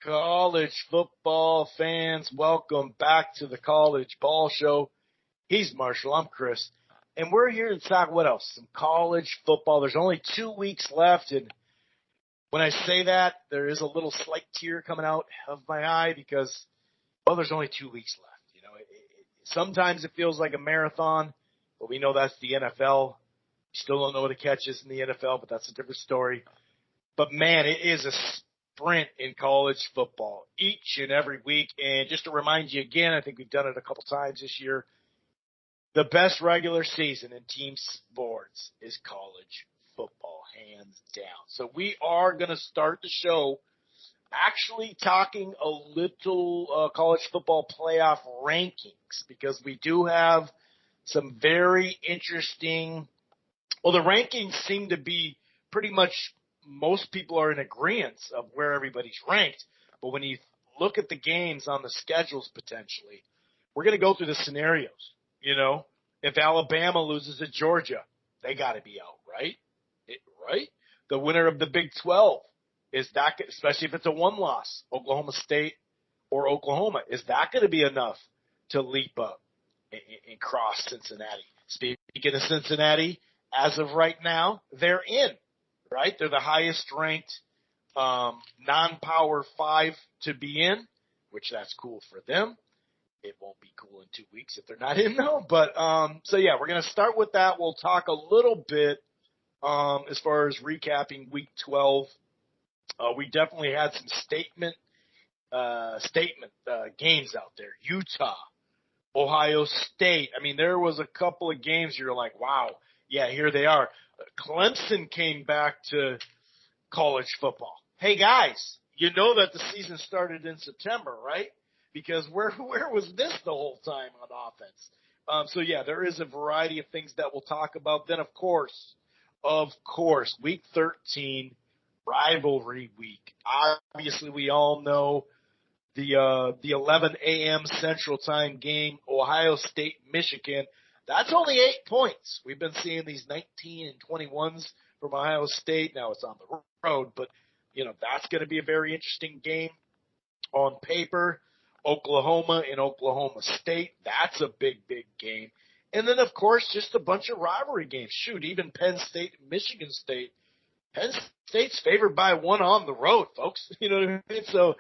College football fans, welcome back to the College Ball Show. He's Marshall, I'm Chris, and we're here to talk what else? Some college football. There's only 2 weeks left, and when I say that, there is a little slight tear coming out of my eye because, well, there's only 2 weeks left. You know, sometimes it feels like a marathon, but we know that's the NFL. We still don't know what the catch is in the NFL, but that's a different story. But man, it is a sprint in college football each and every week. And just to remind you again, I think we've done it a couple times this year. The best regular season in team sports is college football, hands down. So we are going to start the show actually talking a little college football playoff rankings because we do have some very interesting. Well, the rankings seem to be pretty much most people are in agreement of where everybody's ranked. But when you look at the games on the schedules potentially, we're going to go through the scenarios. You know, if Alabama loses to Georgia, they got to be out, right? Right? The winner of the Big 12, is that, especially if it's a one loss, Oklahoma State or Oklahoma, is that going to be enough to leap up and cross Cincinnati? Speaking of Cincinnati, as of right now, they're in. Right? They're the highest ranked non-power 5 to be in, which that's cool for them. It won't be cool in 2 weeks if they're not in though. But so yeah, we're gonna start with that. We'll talk a little bit as far as recapping week 12. We definitely had some statement games out there. Utah, Ohio State. I mean, there was a couple of games you're like, wow, yeah, here they are. Clemson came back to college football. Hey guys, you know that the season started in September, right? Because where was this the whole time on offense? So yeah, there is a variety of things that we'll talk about. Then of course, week 13, rivalry week. Obviously, we all know the 11 a.m. Central Time game, Ohio State, Michigan. That's only 8 points. We've been seeing these 19 and 21s from Ohio State. Now it's on the road, but, you know, that's going to be a very interesting game on paper. Oklahoma and Oklahoma State, that's a big, big game. And then, of course, just a bunch of rivalry games. Shoot, even Penn State and Michigan State. Penn State's favored by 1 on the road, folks. You know what I mean? So,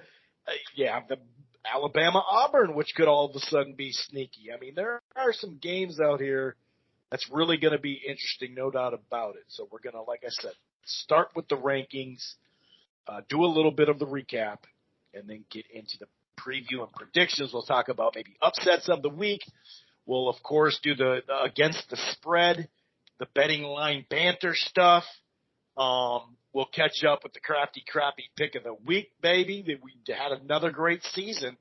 yeah, the Alabama-Auburn, which could all of a sudden be sneaky. I mean, there are some games out here that's really going to be interesting, no doubt about it. So we're going to, like I said, start with the rankings, do a little bit of the recap, and then get into the preview and predictions. We'll talk about maybe upsets of the week. We'll, of course, do the against the spread, the betting line banter stuff. We'll catch up with the crappy pick of the week, baby. We had another great season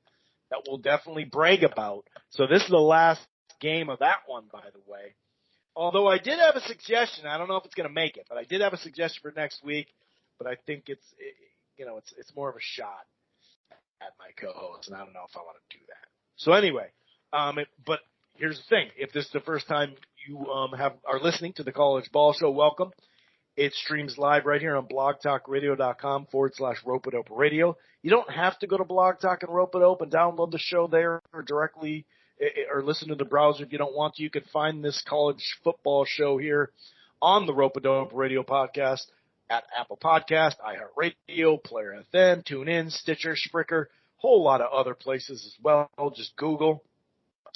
that we'll definitely brag about. So this is the last game of that one, by the way. Although I did have a suggestion. I don't know if it's going to make it, but I did have a suggestion for next week. But I think it's more of a shot at my co-host, and I don't know if I want to do that. So anyway, but here's the thing. If this is the first time you are listening to the College Ball Show, welcome. It streams live right here on blogtalkradio.com/Rope-A-Dope Radio. You don't have to go to Blog Talk and Rope-A-Dope and download the show there or directly or listen to the browser if you don't want to. You can find this college football show here on the Rope-A-Dope Radio podcast at Apple Podcast, iHeartRadio, Player FM, TuneIn, Stitcher, Spreaker, whole lot of other places as well. Just Google.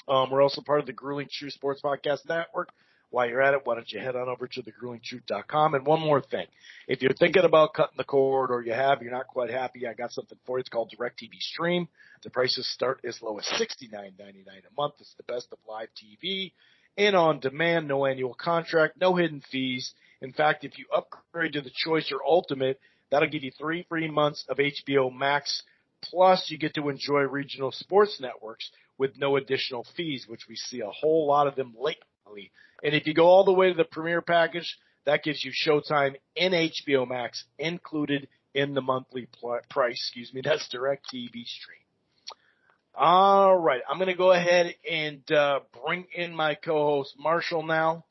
We're also part of the Grueling Truth Sports Podcast Network. While you're at it, why don't you head on over to thegruelingtruth.com. And one more thing. If you're thinking about cutting the cord or you're not quite happy, I got something for you. It's called DirecTV Stream. The prices start as low as $69.99 a month. It's the best of live TV and on demand, no annual contract, no hidden fees. In fact, if you upgrade to the Choice or Ultimate, that'll give you 3 free months of HBO Max. Plus, you get to enjoy regional sports networks with no additional fees, which we see a whole lot of them lately. And if you go all the way to the Premier package, that gives you Showtime and HBO Max included in the monthly price. That's DirecTV Stream. All right, I'm going to go ahead and bring in my co-host Marshall now.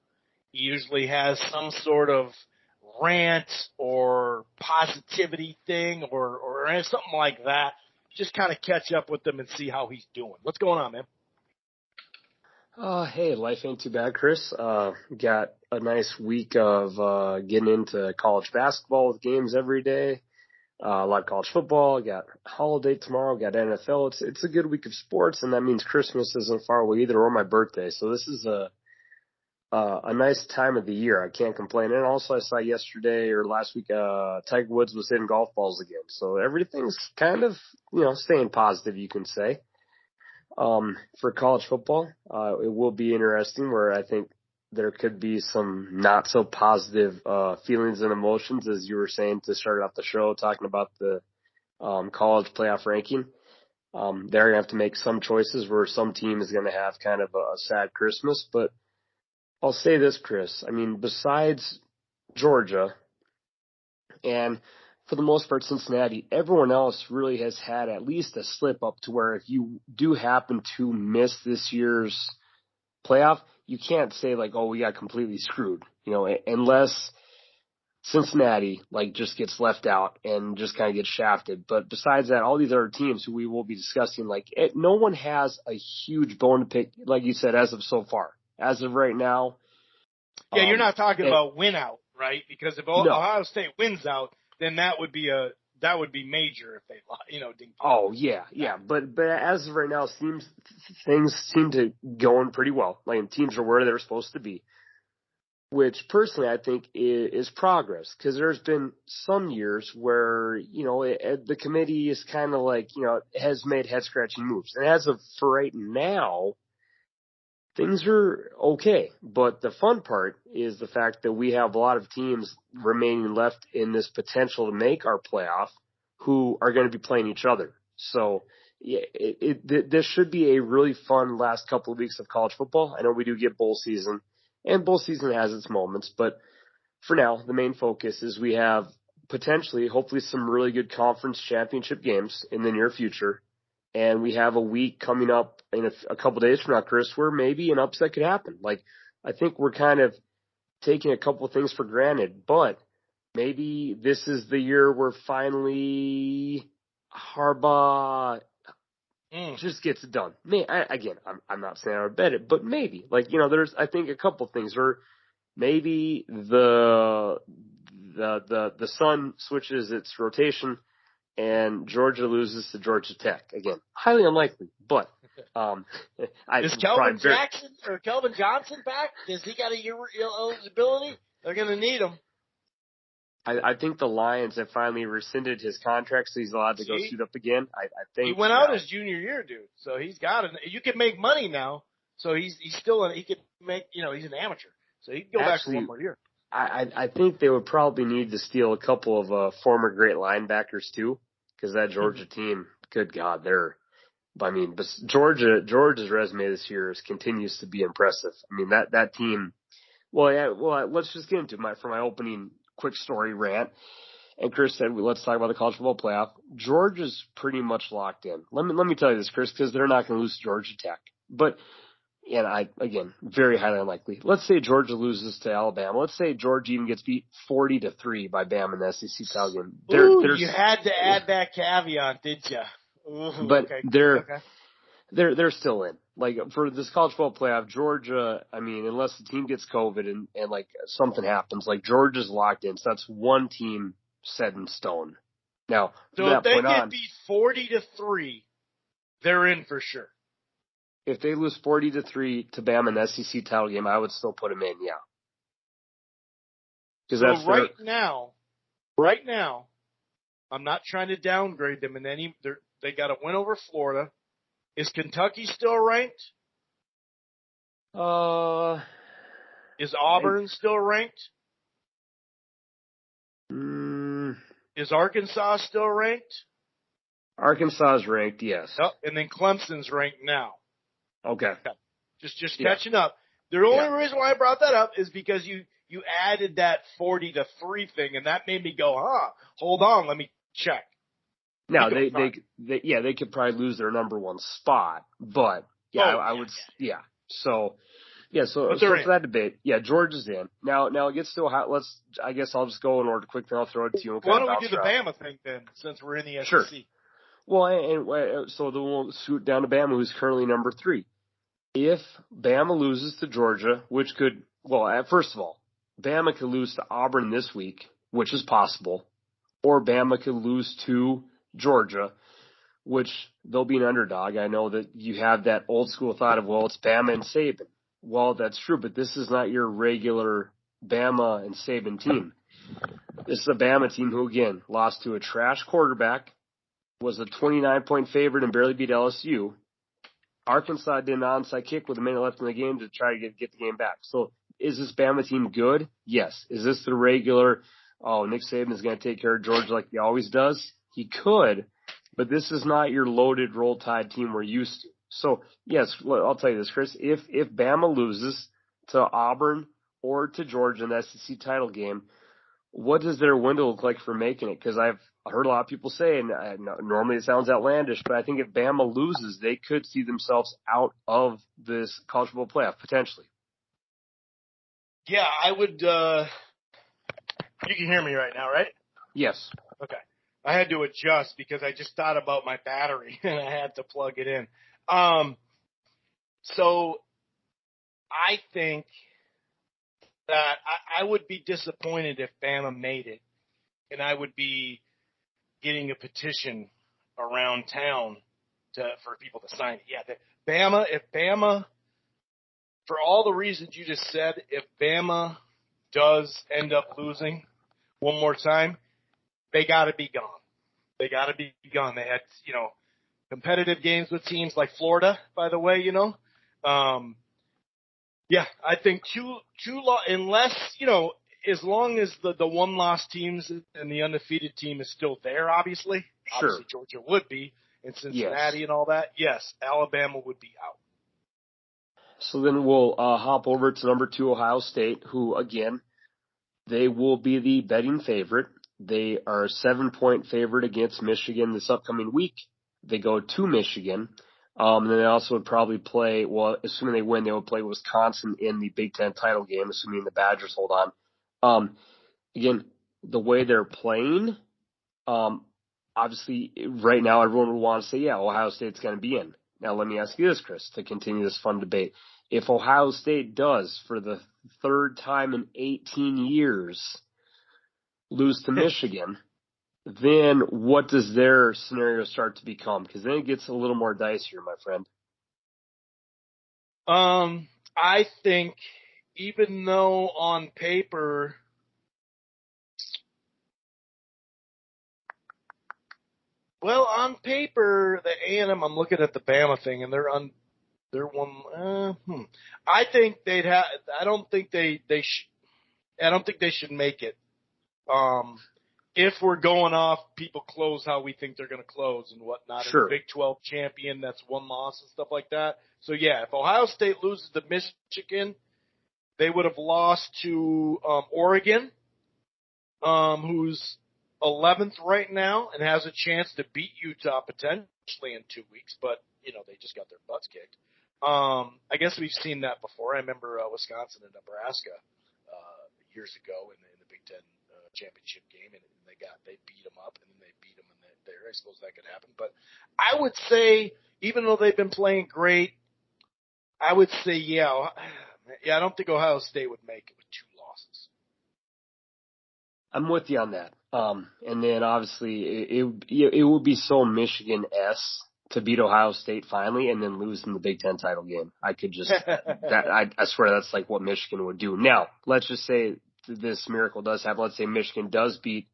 He usually has some sort of rant or positivity thing or something like that. just kind of catch up with him and see how he's doing. What's going on, man? Hey, life ain't too bad, Chris. Got a nice week of getting into college basketball with games every day. A lot of college football. Got holiday tomorrow. Got NFL. It's a good week of sports, and that means Christmas isn't far away either, or my birthday. So this is a nice time of the year. I can't complain. And also, I saw yesterday or last week, Tiger Woods was hitting golf balls again. So everything's kind of staying positive, you can say. For college football, it will be interesting where I think there could be some not so positive, feelings and emotions, as you were saying to start off the show, talking about the, college playoff ranking. They're going to have to make some choices where some team is going to have kind of a sad Christmas, but I'll say this, Chris. I mean, besides Georgia and for the most part, Cincinnati, everyone else really has had at least a slip up to where if you do happen to miss this year's playoff, you can't say like, oh, we got completely screwed, unless Cincinnati just gets left out and just kind of gets shafted. But besides that, all these other teams who we will be discussing, no one has a huge bone to pick, like you said, as of so far. As of right now. Yeah, you're not talking about win out, right? Because if Ohio State wins out, then that would be major if they, didn't. Oh yeah. But as of right now, things seem to going pretty well. Teams are where they're supposed to be, which personally I think is progress. Because there's been some years where the committee is kind of has made head scratching moves, and as of for right now, things are okay. But the fun part is the fact that we have a lot of teams remaining left in this potential to make our playoff who are going to be playing each other. So yeah, this should be a really fun last couple of weeks of college football. I know we do get bowl season, and bowl season has its moments, but for now, the main focus is we have potentially, hopefully, some really good conference championship games in the near future. And we have a week coming up in a couple days from now, Chris, where maybe an upset could happen. I think we're kind of taking a couple of things for granted, but maybe this is the year where finally Harbaugh just gets it done. I'm not saying I would bet it, but maybe. There's, I think, a couple of things where maybe the sun switches its rotation and Georgia loses to Georgia Tech. Again, highly unlikely, but is Kelvin Johnson back? Does he got a year eligibility? They're going to need him. I think the Lions have finally rescinded his contract, so he's allowed to go suit up again. I think he went out his junior year, dude. So he's got it. You can make money now. So he's still he could make he's an amateur, so he can go back for one more year. I think they would probably need to steal a couple of former great linebackers too, because that Georgia team, good God, but Georgia's resume this year continues to be impressive. I mean that team. Well, let's just get into my opening quick story rant. And Chris said, let's talk about the college football playoff. Georgia's pretty much locked in. Let me tell you this, Chris, because they're not going to lose to Georgia Tech, but. And again, very highly unlikely. Let's say Georgia loses to Alabama. Let's say Georgia even gets beat 40-3 by Bama in the SEC title game. You had to add that caveat, did you? But okay. They're still in. For this college football playoff, Georgia, I mean, unless the team gets COVID and something happens, Georgia's locked in. So that's one team set in stone. Now, so if they get beat 40-3, they're in for sure. If they lose 40-3 to Bama in the SEC title game, I would still put them in, yeah. So right now, I'm not trying to downgrade them in any. They got a win over Florida. Is Kentucky still ranked? Is Auburn still ranked? Is Arkansas still ranked? Arkansas is ranked, yes. Oh, and then Clemson's ranked now. Okay. Just catching up. The only reason why I brought that up is because you added that 40-3 thing, and that made me go, hold on, let me check. Now they could probably lose their number one spot, but So for that debate, Georgia's in. Now it gets still hot. I guess I'll just go in order quickly. I'll throw it to you. Why don't we do the Bama thing then, since we're in the SEC? Sure. Well, so then we'll scoot down to Bama, who's currently number 3. If Bama loses to Georgia, which could, first of all, Bama could lose to Auburn this week, which is possible, or Bama could lose to Georgia, which they'll be an underdog. I know that you have that old school thought of, well, it's Bama and Saban. Well, that's true, but this is not your regular Bama and Saban team. This is a Bama team who, again, lost to a trash quarterback, was a 29-point favorite and barely beat LSU. Arkansas did an onside kick with a minute left in the game to try to get the game back. So is this Bama team good? Yes. Is this the regular, Nick Saban is going to take care of Georgia like he always does? He could, but this is not your loaded Roll Tide team we're used to. So, yes, I'll tell you this, Chris. If Bama loses to Auburn or to Georgia in the SEC title game, what does their window look like for making it? Because I've heard a lot of people say, and normally it sounds outlandish, but I think if Bama loses, they could see themselves out of this college football playoff, potentially. Yeah, I would you can hear me right now, right? Yes. Okay. I had to adjust because I just thought about my battery and I had to plug it in. So I think that I would be disappointed if Bama made it, and I would be getting a petition around town for people to sign it. Yeah, if Bama, for all the reasons you just said, if Bama does end up losing one more time, they got to be gone. They got to be gone. They had, competitive games with teams like Florida, by the way, Yeah, I think unless, as long as the one-loss teams and the undefeated team is still there, obviously. Sure. Obviously Georgia would be, and Cincinnati Yes. and all that. Yes, Alabama would be out. So then we'll hop over to number 2, Ohio State, who, again, they will be the betting favorite. They are a 7-point favorite against Michigan this upcoming week. They go to Michigan. And then they also would probably play, assuming they win, they would play Wisconsin in the Big Ten title game, assuming the Badgers hold on. Again, the way they're playing, obviously right now everyone would want to say, yeah, Ohio State's going to be in. Now let me ask you this, Chris, to continue this fun debate. If Ohio State does, for the third time in 18 years, lose to Michigan, then what does their scenario start to become? Because then it gets a little more dicier, my friend. I think even though on paper, the A&M, I'm looking at the Bama thing, and they're one. I think they'd have. I don't think they should make it. If we're going off, people close how we think they're going to close and whatnot. Sure. And the Big 12 champion, that's one loss and stuff like that. So, yeah, if Ohio State loses to Michigan, they would have lost to Oregon, who's 11th right now and has a chance to beat Utah potentially in 2 weeks. But, they just got their butts kicked. I guess we've seen that before. I remember Wisconsin and Nebraska years ago in the Big Ten championship game, and they beat them up, and then they beat them there. I suppose that could happen. But I would say, even though they've been playing great, I would say, I don't think Ohio State would make it with 2 losses. I'm with you on that. And then obviously it would be so Michigan-esque to beat Ohio State finally and then lose in the Big Ten title game. I could just I swear that's like what Michigan would do. Now, let's just say this miracle does happen. Let's say Michigan does beat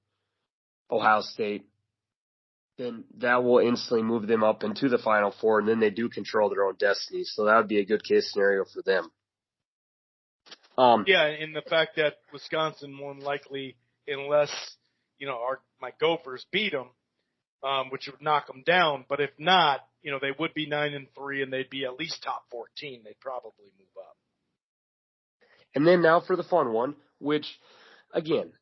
Ohio State, then that will instantly move them up into the Final Four, and then they do control their own destiny. So that would be a good case scenario for them. In the fact that Wisconsin more than likely, unless my Gophers beat them, which would knock them down. But if not, they would be 9-3, and they'd be at least top 14. They'd probably move up. And then now for the fun one, which, again,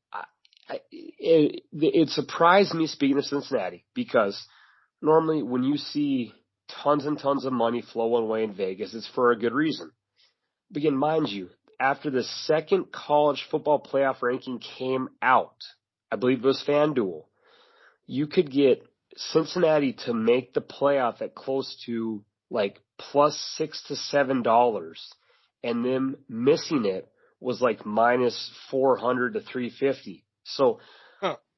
it surprised me, speaking of Cincinnati, because normally when you see tons and tons of money flow one way in Vegas, it's for a good reason. But again, mind you, after the second college football playoff ranking came out, I believe it was FanDuel, you could get Cincinnati to make the playoff at close to like plus $6 to $7, and them missing it was like minus 400 to 350. So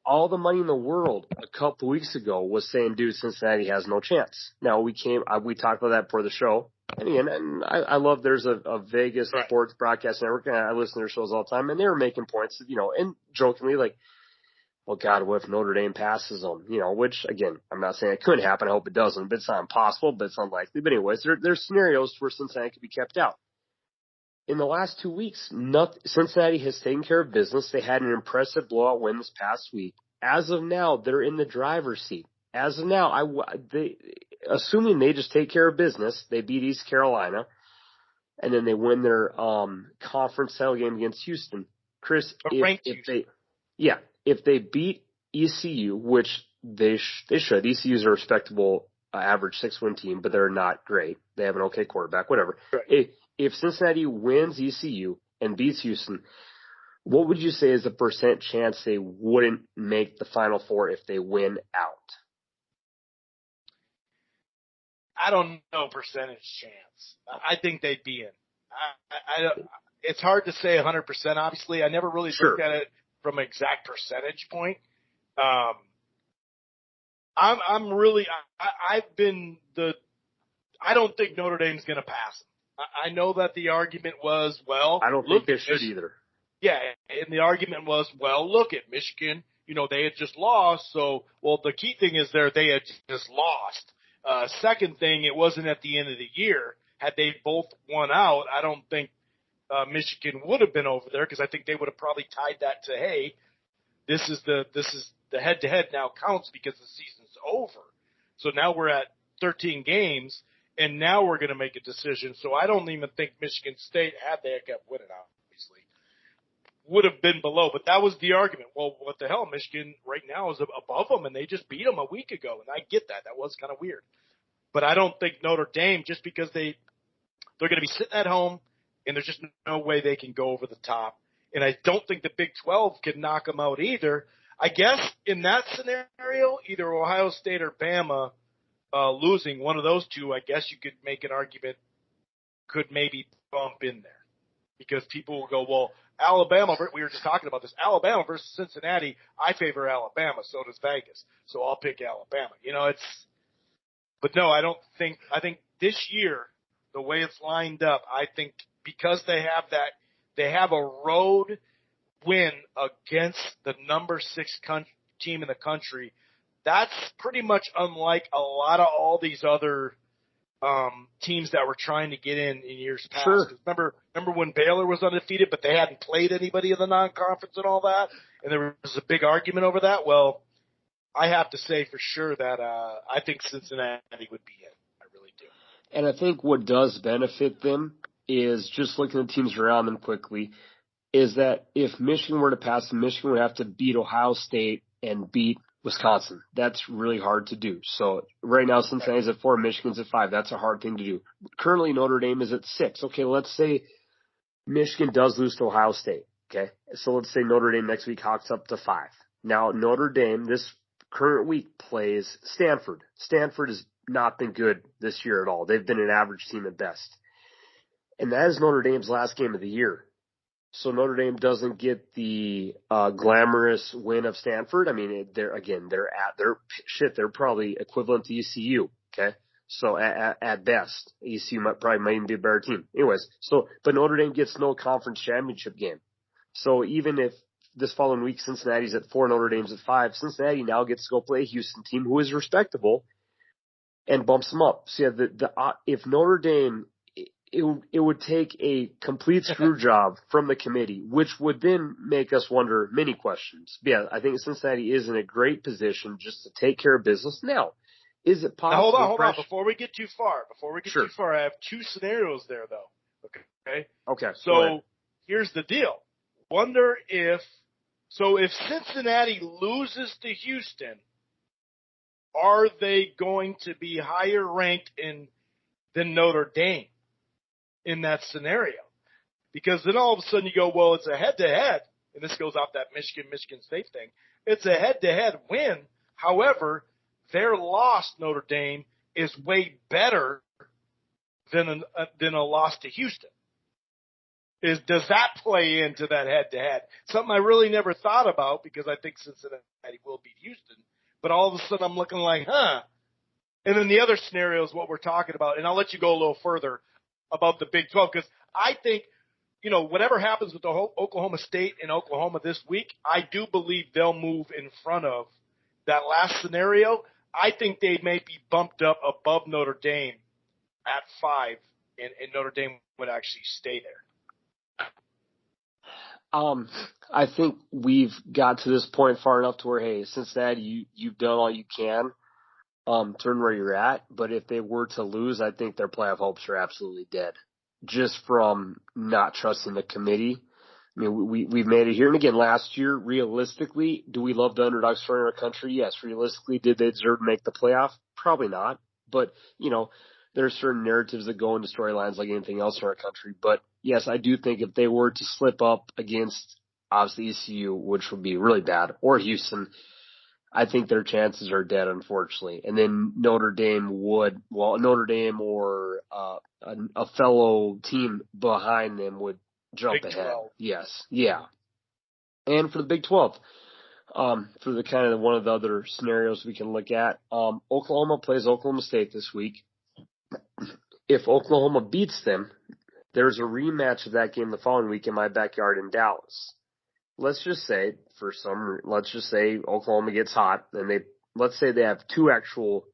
all the money in the world a couple weeks ago was saying, dude, Cincinnati has no chance. Now we talked about that before the show. And again, I love there's a Vegas sports broadcast network, and I listen to their shows all the time, and they were making points, and jokingly like, well, God, what if Notre Dame passes them? Which, again, I'm not saying it couldn't happen. I hope it doesn't. But it's not impossible, but it's unlikely. But anyways, there's scenarios where Cincinnati could be kept out. In the last 2 weeks, Cincinnati has taken care of business. They had an impressive blowout win this past week. As of now, they're in the driver's seat. As of now, assuming they just take care of business, they beat East Carolina, and then they win their conference title game against Houston. Chris, if they beat ECU, which they should. ECU's a respectable average 6-win team, but they're not great. They have an okay quarterback, whatever. Right. If Cincinnati wins ECU and beats Houston, what would you say is the percent chance they wouldn't make the Final Four if they win out? I don't know percentage chance. I think they'd be in. It's hard to say 100%. Obviously, I never really looked at it from an exact percentage point. I don't think Notre Dame's going to pass them. I know that the argument was, well, I don't think they should either. Yeah, and the argument was, well, look at Michigan. They had just lost. So, the key thing is they had just lost. Second thing, it wasn't at the end of the year. Had they both won out, I don't think Michigan would have been over there, because I think they would have probably tied that to, hey, this is the head-to-head now counts because the season's over. So now we're at 13 games, and now we're going to make a decision. So I don't even think Michigan State, had they kept winning, obviously, would have been below. But that was the argument. Well, what the hell? Michigan right now is above them, and they just beat them a week ago. And I get that. That was kind of weird. But I don't think Notre Dame, just because they're going to be sitting at home, and there's just no way they can go over the top. And I don't think the Big 12 can knock them out either. I guess in that scenario, either Ohio State or Bama losing, one of those two, I guess you could make an argument could maybe bump in there. Because people will go, well, Alabama, we were just talking about this, Alabama versus Cincinnati, I favor Alabama, so does Vegas. So I'll pick Alabama. But no, I think this year, the way it's lined up, I think because they have a road win against the number 6 team in the country, that's pretty much unlike a lot of all these other teams that were trying to get in years past. Sure. Remember when Baylor was undefeated, but they hadn't played anybody in the non-conference and all that, and there was a big argument over that? Well, I have to say for sure that I think Cincinnati would be in. I really do. And I think what does benefit them is, just looking at the teams around them quickly, is that if Michigan were to pass them, Michigan would have to beat Ohio State and beat Wisconsin. That's really hard to do. So right now Cincinnati's at 4, Michigan's at 5. That's a hard thing to do. Currently Notre Dame is at 6. Okay, let's say Michigan does lose to Ohio State. Okay, so let's say Notre Dame next week hawks up to 5. Now Notre Dame this current week plays Stanford. Stanford has not been good this year at all. They've been an average team at best. And that is Notre Dame's last game of the year. So Notre Dame doesn't get the glamorous win of Stanford. I mean, they're probably equivalent to ECU. Okay, so at best, ECU might even be a better team. Anyways, but Notre Dame gets no conference championship game. So even if this following week Cincinnati's at 4, Notre Dame's at 5, Cincinnati now gets to go play a Houston team who is respectable and bumps them up. So yeah, if Notre Dame, it would take a complete screw job from the committee, which would then make us wonder many questions. But yeah, I think Cincinnati is in a great position just to take care of business. Now, is it possible? Now, hold on. Before we get too far, I have 2 scenarios there, though. Okay. So here's the deal. Wonder if Cincinnati loses to Houston, are they going to be higher ranked than Notre Dame in that scenario? Because then all of a sudden you go, well, it's a head-to-head, and this goes off that Michigan State thing. It's a head-to-head win. However, their loss, Notre Dame, is way better than a loss to Houston. Does that play into that head-to-head? Something I really never thought about because I think Cincinnati will beat Houston. But all of a sudden I'm looking like, huh. And then the other scenario is what we're talking about. And I'll let you go a little further about the Big 12 because I think, whatever happens with the Oklahoma State and Oklahoma this week, I do believe they'll move in front of that last scenario. I think they may be bumped up above Notre Dame at 5, and Notre Dame would actually stay there. I think we've got to this point far enough to where, hey, Cincinnati, you've done all you can, turn where you're at. But if they were to lose, I think their playoff hopes are absolutely dead, just from not trusting the committee. I mean, we've made it here. And again, last year, realistically, do we love the underdogs for our country? Yes. Realistically, did they deserve to make the playoff? Probably not. But, there are certain narratives that go into storylines like anything else in our country. But yes, I do think if they were to slip up against obviously ECU, which would be really bad, or Houston, I think their chances are dead, unfortunately. And then Notre Dame or a fellow team behind them would jump Big ahead. 12. Yes. Yeah. And for the Big 12, for the kind of one of the other scenarios we can look at, Oklahoma plays Oklahoma State this week. If Oklahoma beats them, there's a rematch of that game the following week in my backyard in Dallas. Let's just say Oklahoma gets hot and let's say they have 2 actual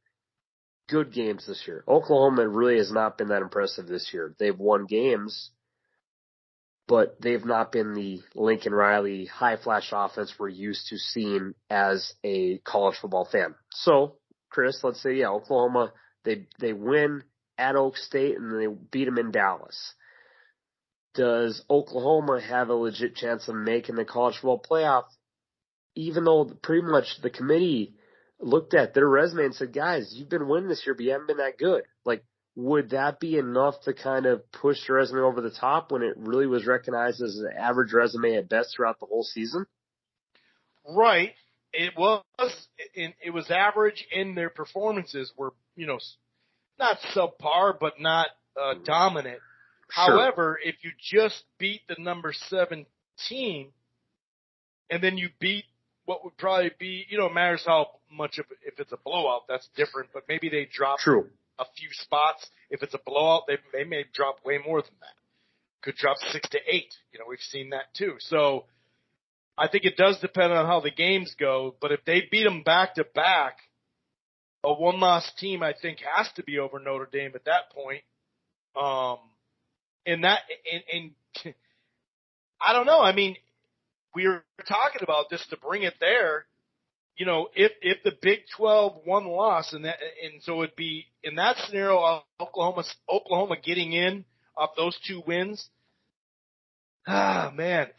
good games this year. Oklahoma really has not been that impressive this year. They've won games, but they've not been the Lincoln Riley high flash offense we're used to seeing as a college football fan. So, Chris, let's say, Oklahoma, they win at Oak State and they beat them in Dallas. Does Oklahoma have a legit chance of making the college football playoff, even though pretty much the committee looked at their resume and said, guys, you've been winning this year, but you haven't been that good? Like, would that be enough to kind of push the resume over the top when it really was recognized as an average resume at best throughout the whole season? Right. It was average, and their performances were, not subpar, but not dominant. Sure. However, if you just beat the number 7 team, and then you beat what would probably be, it matters how much of if it's a blowout, that's different. But maybe they drop a few spots. If it's a blowout, they may drop way more than that. Could drop 6 to 8. We've seen that too. So I think it does depend on how the games go. But if they beat them back to back, a 1-loss team I think has to be over Notre Dame at that point. And I don't know. I mean, we were talking about this to bring it there. If the Big 12 won loss, and so it'd be in that scenario, Oklahoma getting in off those 2 wins. Ah, man,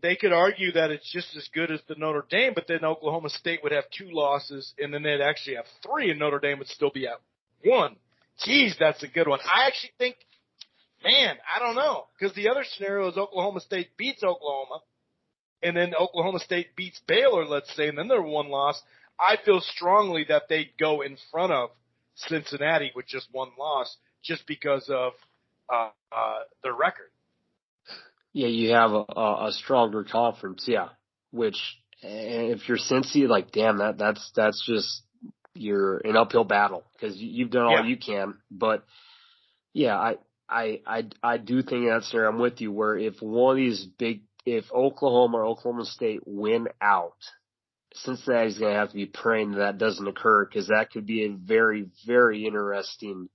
they could argue that it's just as good as the Notre Dame, but then Oklahoma State would have 2 losses, and then they'd actually have 3, and Notre Dame would still be at 1. Geez, that's a good one. I actually think, man, I don't know, because the other scenario is Oklahoma State beats Oklahoma, and then Oklahoma State beats Baylor, let's say, and then they're 1 loss. I feel strongly that they'd go in front of Cincinnati with just 1 loss, just because of their record. Yeah, you have a stronger conference, which if you're Cincy, like, damn, that's just, you're an uphill battle because you've done all you can. But yeah, I do think that's there. I'm with you where if one of these if Oklahoma or Oklahoma State win out, Cincinnati's going to have to be praying that doesn't occur because that could be a very, very interesting,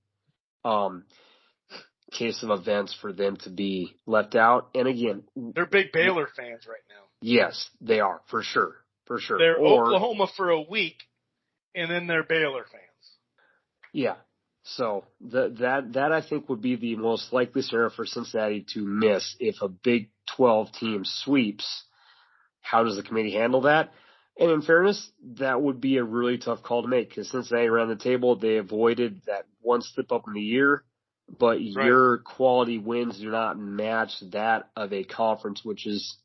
case of events for them to be left out. And again, they're big Baylor fans right now. Yes, they are, for sure. They're Oklahoma for a week, and then they're Baylor fans. Yeah. So that I think would be the most likely scenario for Cincinnati to miss if a Big 12 team sweeps. How does the committee handle that? And in fairness, that would be a really tough call to make because Cincinnati ran the table. They avoided that 1 slip up in the year. But your quality wins do not match that of a conference, which is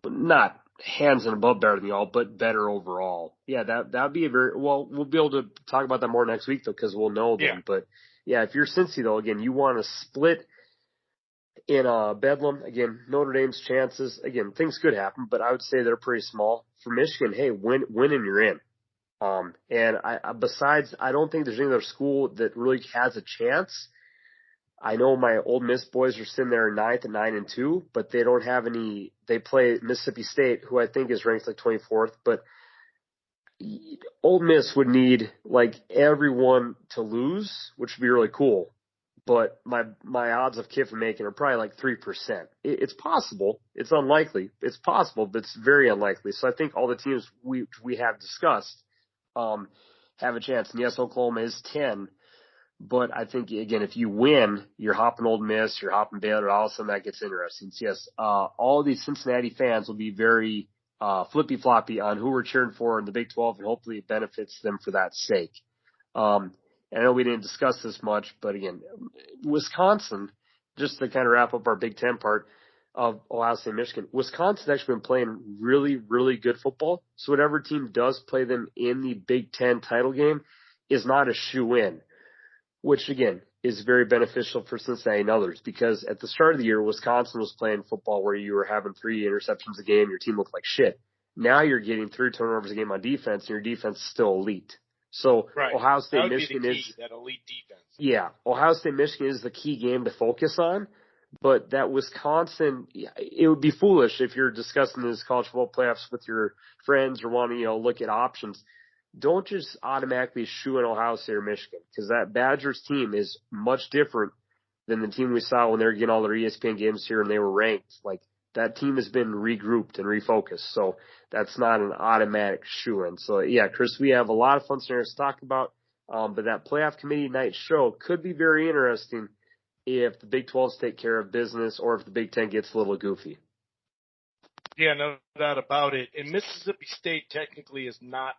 not hands and above better than y'all, but better overall. Yeah, that'd be a we'll be able to talk about that more next week though, because we'll know Yeah. then. But yeah, if you're Cincy though, again, you want to split in Bedlam. Again, Notre Dame's chances, again, things could happen, but I would say they're pretty small. For Michigan, hey, win and you're in. And besides, I don't think there's any other school that really has a chance. I know my Ole Miss boys are sitting there ninth at 9-2, but they don't have any. They play Mississippi State, who I think is ranked like 24th. But Ole Miss would need like everyone to lose, which would be really cool. But my odds of Kiffin making are probably like 3%. It's possible. It's unlikely. It's possible, but it's very unlikely. So I think all the teams we have discussed have a chance. And yes, Oklahoma is 10. But I think, again, if you win, you're hopping Ole Miss, you're hopping Baylor, all of a sudden that gets interesting. So yes, all these Cincinnati fans will be very flippy-floppy on who we're cheering for in the Big 12, and hopefully it benefits them for that sake. And I know we didn't discuss this much, but again, Wisconsin, just to kind of wrap up our Big 10 part of Ohio State, Michigan, Wisconsin's actually been playing really, really good football. So whatever team does play them in the Big 10 title game is not a shoe-in, which, again, is very beneficial for Cincinnati and others, because at the start of the year, Wisconsin was playing football where you were having 3 interceptions a game, your team looked like shit. Now you're getting 3 turnovers a game on defense, and your defense is still elite. So Right. Ohio State, that would Michigan be the key, is that elite defense. yeah, Ohio State, Michigan is the key game to focus on. But that Wisconsin, it would be foolish if you're discussing this college football playoffs with your friends or want to, look at options. Don't just automatically shoe in Ohio State or Michigan, because that Badgers team is much different than the team we saw when they were getting all their ESPN games here and they were ranked. Like, that team has been regrouped and refocused, so that's not an automatic shoe in. So yeah, Chris, we have a lot of fun scenarios to talk about, but that playoff committee night show could be very interesting if the Big 12s take care of business or if the Big 10 gets a little goofy. Yeah, no doubt about it. And Mississippi State technically is not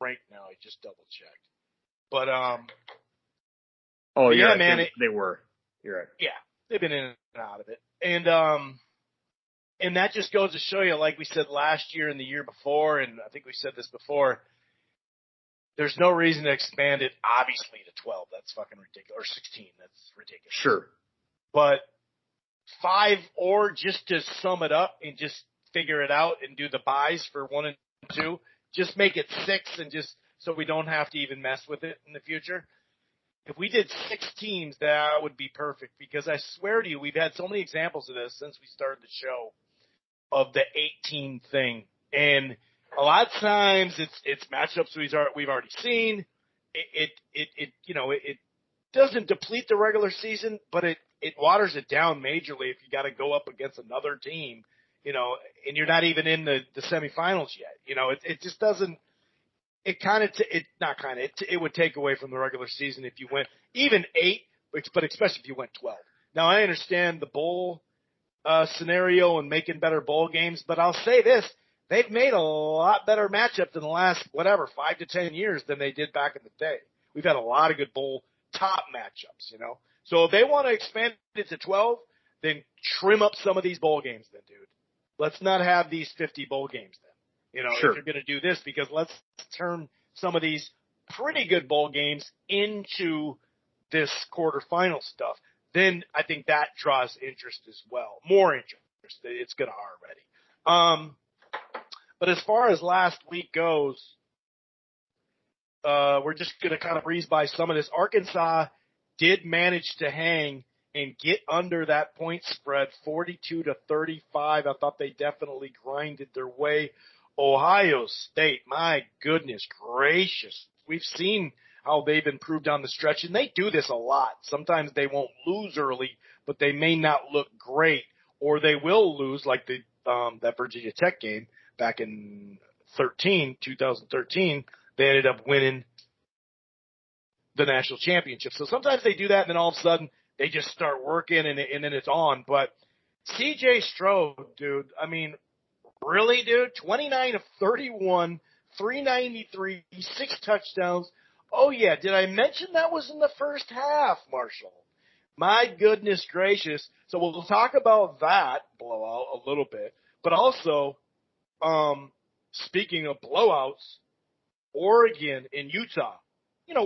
ranked now. I just double checked. But oh yeah, right. Man, they were. You're right. Yeah, they've been in and out of it, and that just goes to show you, like we said last year and the year before, and I think we said this before. There's no reason to expand it, obviously, to 12. That's fucking ridiculous. Or 16. That's ridiculous. Sure. But 5, or just to sum it up and just figure it out and do the buys for 1 and 2, just make it 6, and just so we don't have to even mess with it in the future. If we did 6 teams, that would be perfect, because I swear to you, we've had so many examples of this since we started the show, of the 18 thing. And a lot of times it's matchups we've already seen. It doesn't deplete the regular season, but it waters it down majorly if you got to go up against another team, and you're not even in the semifinals yet. It just doesn't. It would take away from the regular season if you went even 8, but especially if you went 12. Now I understand the bowl scenario and making better bowl games, but I'll say this: they've made a lot better matchups in the last 5 to 10 years than they did back in the day. We've had a lot of good bowl top matchups, So if they want to expand it to 12, then trim up some of these bowl games then, dude. Let's not have these 50 bowl games then. Sure. If you're going to do this, because let's turn some of these pretty good bowl games into this quarterfinal stuff. Then I think that draws interest as well. More interest. It's going to already. But as far as last week goes, we're just going to kind of breeze by some of this. Arkansas did manage to hang and get under that point spread, 42-35. I thought they definitely grinded their way. Ohio State, my goodness gracious. We've seen how they've improved down the stretch, and they do this a lot. Sometimes they won't lose early, but they may not look great, or they will lose, like that Virginia Tech game back in 2013. They ended up winning the national championship. So sometimes they do that, and then all of a sudden they just start working, and then it's on. But C.J. Stroud, dude, I mean, really, dude? 29 of 31, 393, 6 touchdowns. Oh, yeah. Did I mention that was in the first half, Marshall? My goodness gracious. So we'll talk about that blowout a little bit. But also, speaking of blowouts, Oregon and Utah,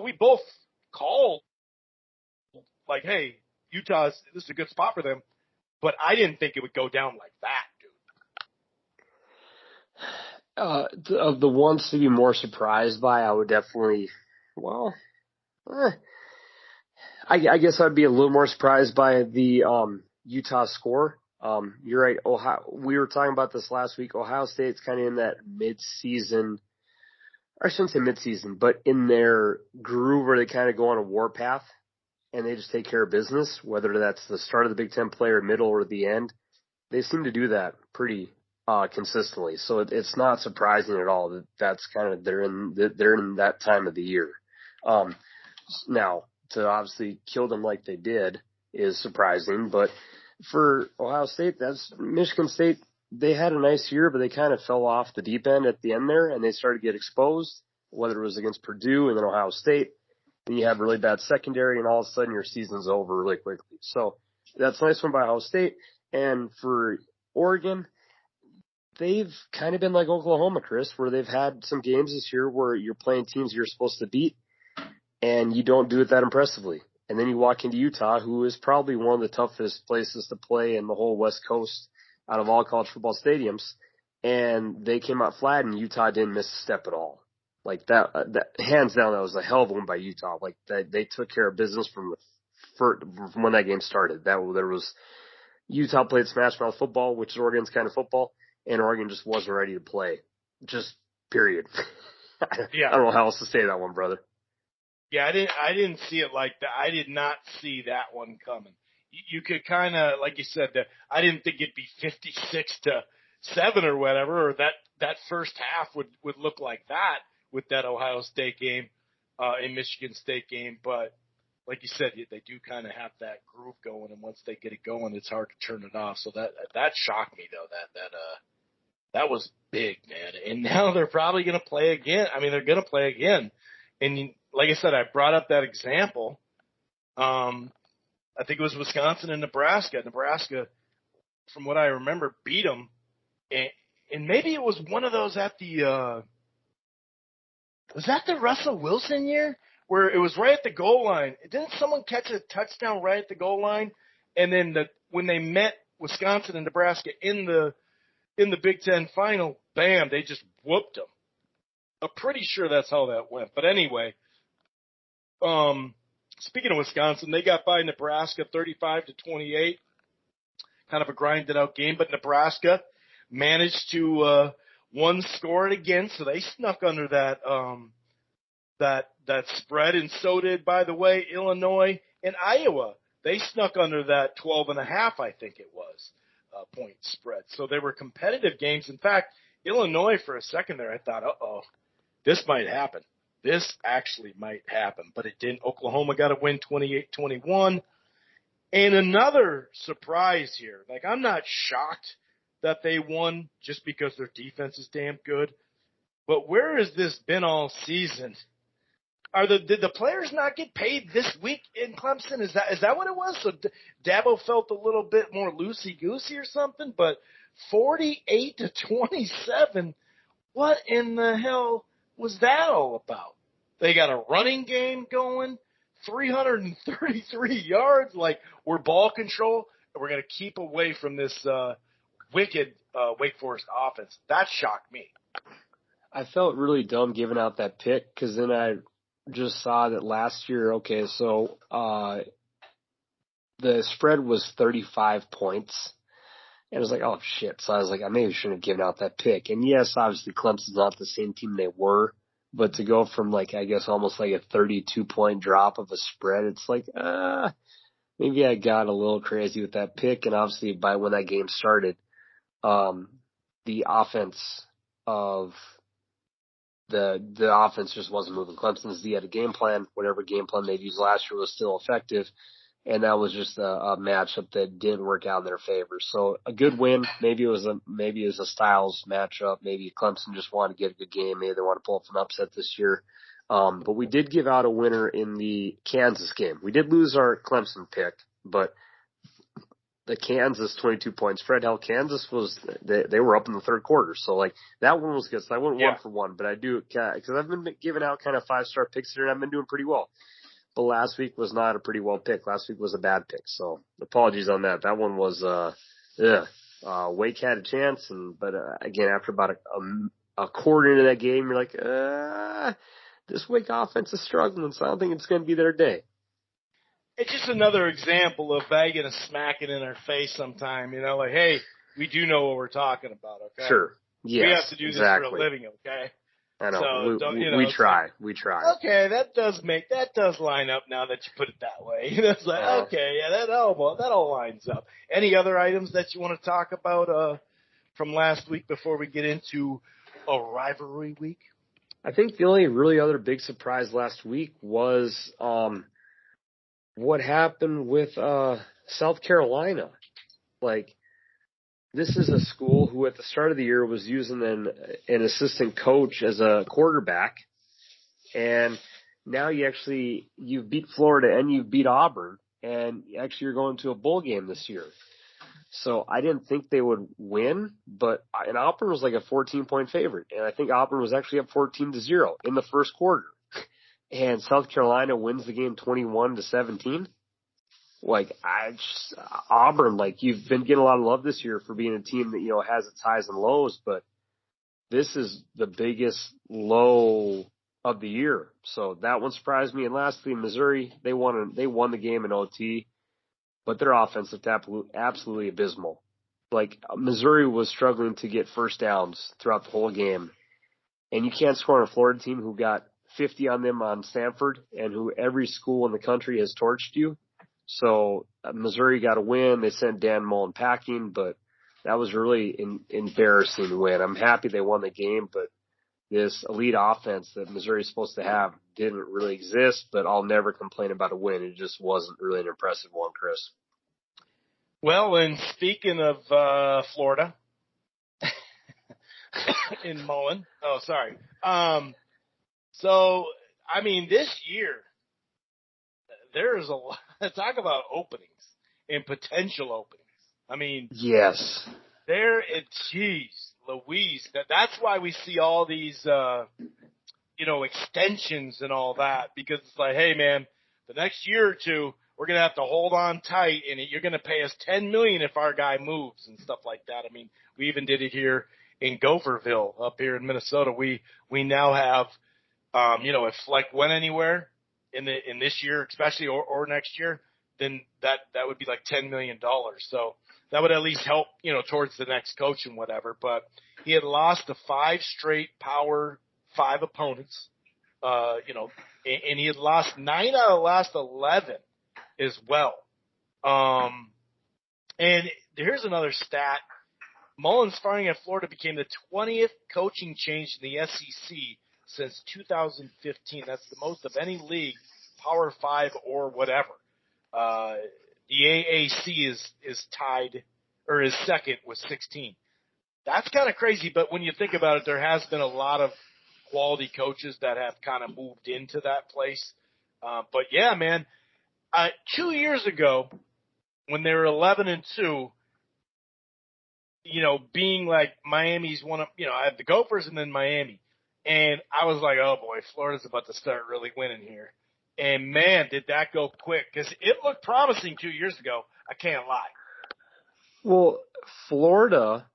we both called like, hey, this is a good spot for them, but I didn't think it would go down like that, dude. Of the ones to be more surprised by, I would definitely, I guess I'd be a little more surprised by the Utah score. You're right. We were talking about this last week. Ohio State's kind of in that mid-season, or I shouldn't say mid-season, but in their groove where they kind of go on a warpath and they just take care of business, whether that's the start of the Big Ten play or middle or the end. They seem to do that pretty consistently. So it's not surprising at all that that's kind of they're in that time of the year. Now, to obviously kill them like they did is surprising, but for Ohio State, that's Michigan State. They had a nice year, but they kind of fell off the deep end at the end there, and they started to get exposed, whether it was against Purdue and then Ohio State. Then you have really bad secondary, and all of a sudden your season's over really quickly. So that's a nice one by Ohio State. And for Oregon, they've kind of been like Oklahoma, Chris, where they've had some games this year where you're playing teams you're supposed to beat, and you don't do it that impressively. And then you walk into Utah, who is probably one of the toughest places to play in the whole West Coast out of all college football stadiums, and they came out flat, and Utah didn't miss a step at all. Like that hands down, that was a hell of a win by Utah. Like they took care of business from when that game started. There was Utah played smash mouth football, which is Oregon's kind of football, and Oregon just wasn't ready to play. Just period. Yeah. I don't know how else to say that one, brother. Yeah, I didn't see it like that. I did not see that one coming. You could kind of, like you said, I didn't think it'd be 56-7 or whatever, or that first half would look like that with that Ohio State game and Michigan State game. But like you said, they do kind of have that groove going, and once they get it going, it's hard to turn it off. So that shocked me though. That was big, man. And now they're probably going to play again. I mean, they're going to play again. And like I said, I brought up that example. I think it was Wisconsin and Nebraska. Nebraska, from what I remember, beat them. And maybe it was one of those at the was that the Russell Wilson year where it was right at the goal line? Didn't someone catch a touchdown right at the goal line? And then when they met Wisconsin and Nebraska in the Big Ten final, bam, they just whooped them. I'm pretty sure that's how that went. But anyway, speaking of Wisconsin, they got by Nebraska 35-28. Kind of a grinded out game, but Nebraska managed to one score it again, so they snuck under that spread, and so did, by the way, Illinois and Iowa. They snuck under that 12.5, I think it was, point spread. So they were competitive games. In fact, Illinois for a second there, I thought, this might happen. This actually might happen, but it didn't. Oklahoma got a win 28-21. And another surprise here. Like, I'm not shocked that they won just because their defense is damn good. But where has this been all season? Did the players not get paid this week in Clemson? Is that what it was? So Dabo felt a little bit more loosey-goosey or something? But 48-27, what in the hell was that all about? They got a running game going, 333 yards, like we're ball control, and we're going to keep away from this wicked Wake Forest offense. That shocked me. I felt really dumb giving out that pick because then I just saw that last year, okay, so the spread was 35 points. And I was like, oh, shit. So I was like, I maybe shouldn't have given out that pick. And, yes, obviously Clemson's not the same team they were. But to go from, like, I guess almost like a 32-point drop of a spread, it's like, maybe I got a little crazy with that pick. And, obviously, by when that game started, the offense of the offense just wasn't moving. Clemson's had a game plan. Whatever game plan they'd used last year was still effective. And that was just a matchup that did work out in their favor. So a good win. Maybe it was a Styles matchup. Maybe Clemson just wanted to get a good game. Maybe they want to pull off an upset this year. But we did give out a winner in the Kansas game. We did lose our Clemson pick, but the Kansas 22 point spread. Hell, Kansas they were up in the third quarter. So like that one was good. So I went 1-for-1, but I do, cause I've been giving out kind of 5-star picks here and I've been doing pretty well. But last week was not a pretty well pick. Last week was a bad pick. So apologies on that. That one was, Wake had a chance. But again, after about a quarter into that game, you're like, this Wake offense is struggling. So I don't think it's going to be their day. It's just another example of begging and smacking in our face sometime, like, hey, we do know what we're talking about, okay? Sure. Yes, we have to do this for a living, okay? I know. So, we try. We try. Okay, that does line up now that you put it that way. It's like, okay, yeah, that all lines up. Any other items that you want to talk about from last week before we get into a rivalry week? I think the only really other big surprise last week was what happened with South Carolina. Like, this is a school who at the start of the year was using an assistant coach as a quarterback, and now you've beat Florida and you've beat Auburn, and actually you're going to a bowl game this year. So I didn't think they would win, and Auburn was like a 14-point favorite, and I think Auburn was actually up 14-0 in the first quarter. And South Carolina wins the game 21-17. Like, Auburn, like, you've been getting a lot of love this year for being a team that, has its highs and lows, but this is the biggest low of the year. So that one surprised me. And lastly, Missouri, they won the game in OT, but their offense is absolutely abysmal. Like, Missouri was struggling to get first downs throughout the whole game. And you can't score on a Florida team who got 50 on them on Stanford and who every school in the country has torched you. So Missouri got a win. They sent Dan Mullen packing, but that was really an embarrassing win. I'm happy they won the game, but this elite offense that Missouri is supposed to have didn't really exist, but I'll never complain about a win. It just wasn't really an impressive one, Chris. Well, and speaking of Florida, in Mullen, so, I mean, this year, there's a lot. Talk about openings and potential openings. I mean, yes, geez, Louise. That's why we see all these, extensions and all that, because it's like, hey, man, the next year or two, we're going to have to hold on tight, and you're going to pay us $10 million if our guy moves and stuff like that. I mean, we even did it here in Gopherville up here in Minnesota. We now have, if Fleck went anywhere in this year, especially or next year, then that would be like $10 million. So that would at least help, towards the next coach and whatever. But he had lost to 5 straight Power 5 opponents, and he had lost 9 out of the last 11 as well. And here's another stat. Mullen's firing at Florida became the 20th coaching change in the SEC since 2015. That's the most of any league, Power 5 or whatever. The AAC is tied, or is second with 16. That's kind of crazy, but when you think about it, there has been a lot of quality coaches that have kind of moved into that place. But yeah, man, 2 years ago, when they were 11-2, being like Miami's one of, I had the Gophers and then Miami. And I was like, oh boy, Florida's about to start really winning here. And man, did that go quick, because it looked promising 2 years ago. I can't lie. Well, Florida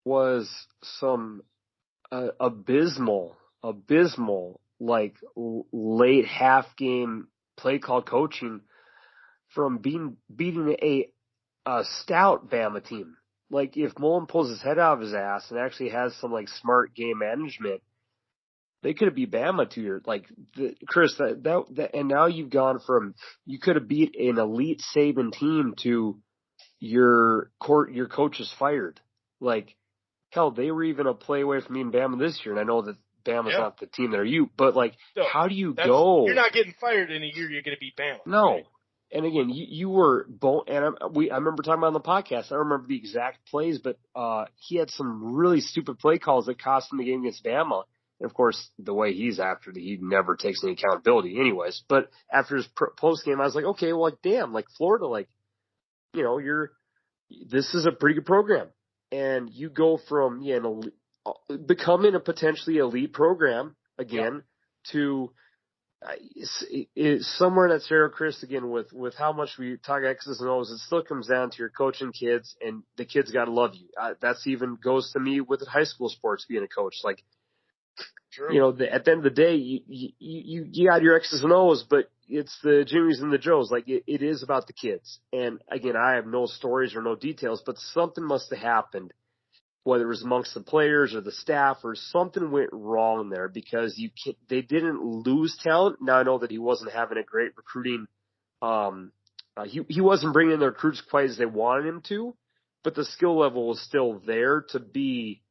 was some abysmal, like late half game play call coaching from beating a stout Bama team. Like, if Mullen pulls his head out of his ass and actually has some like smart game management, they could have beat Bama 2 years. Like, Chris, that, and now you've gone from, you could have beat an elite Saban team to your coach is fired. Like, hell, they were even a play away from being Bama this year. And I know that Bama's not the team that are you, but like, how do you go? You're not getting fired in a year. You're going to beat Bama. No. Right? And again, you were and I remember talking about on the podcast. I don't remember the exact plays, but he had some really stupid play calls that cost him the game against Bama. And of course, the way he's after he never takes any accountability, anyways. But after his post game, I was like, okay, well, like, damn, like Florida, like, you're this is a pretty good program. And you go from becoming a potentially elite program again to somewhere in that scenario, Chris, again, with how much we talk X's and O's, it still comes down to your coaching kids, and the kids got to love you. That's even goes to me with high school sports being a coach. Like, True. At the end of the day, you got your X's and O's, but it's the Jimmys and the Joes. Like, it is about the kids. And again, I have no stories or no details, but something must have happened, whether it was amongst the players or the staff, or something went wrong there, because they didn't lose talent. Now I know that he wasn't having a great recruiting. He wasn't bringing the recruits quite as they wanted him to, but the skill level was still there to be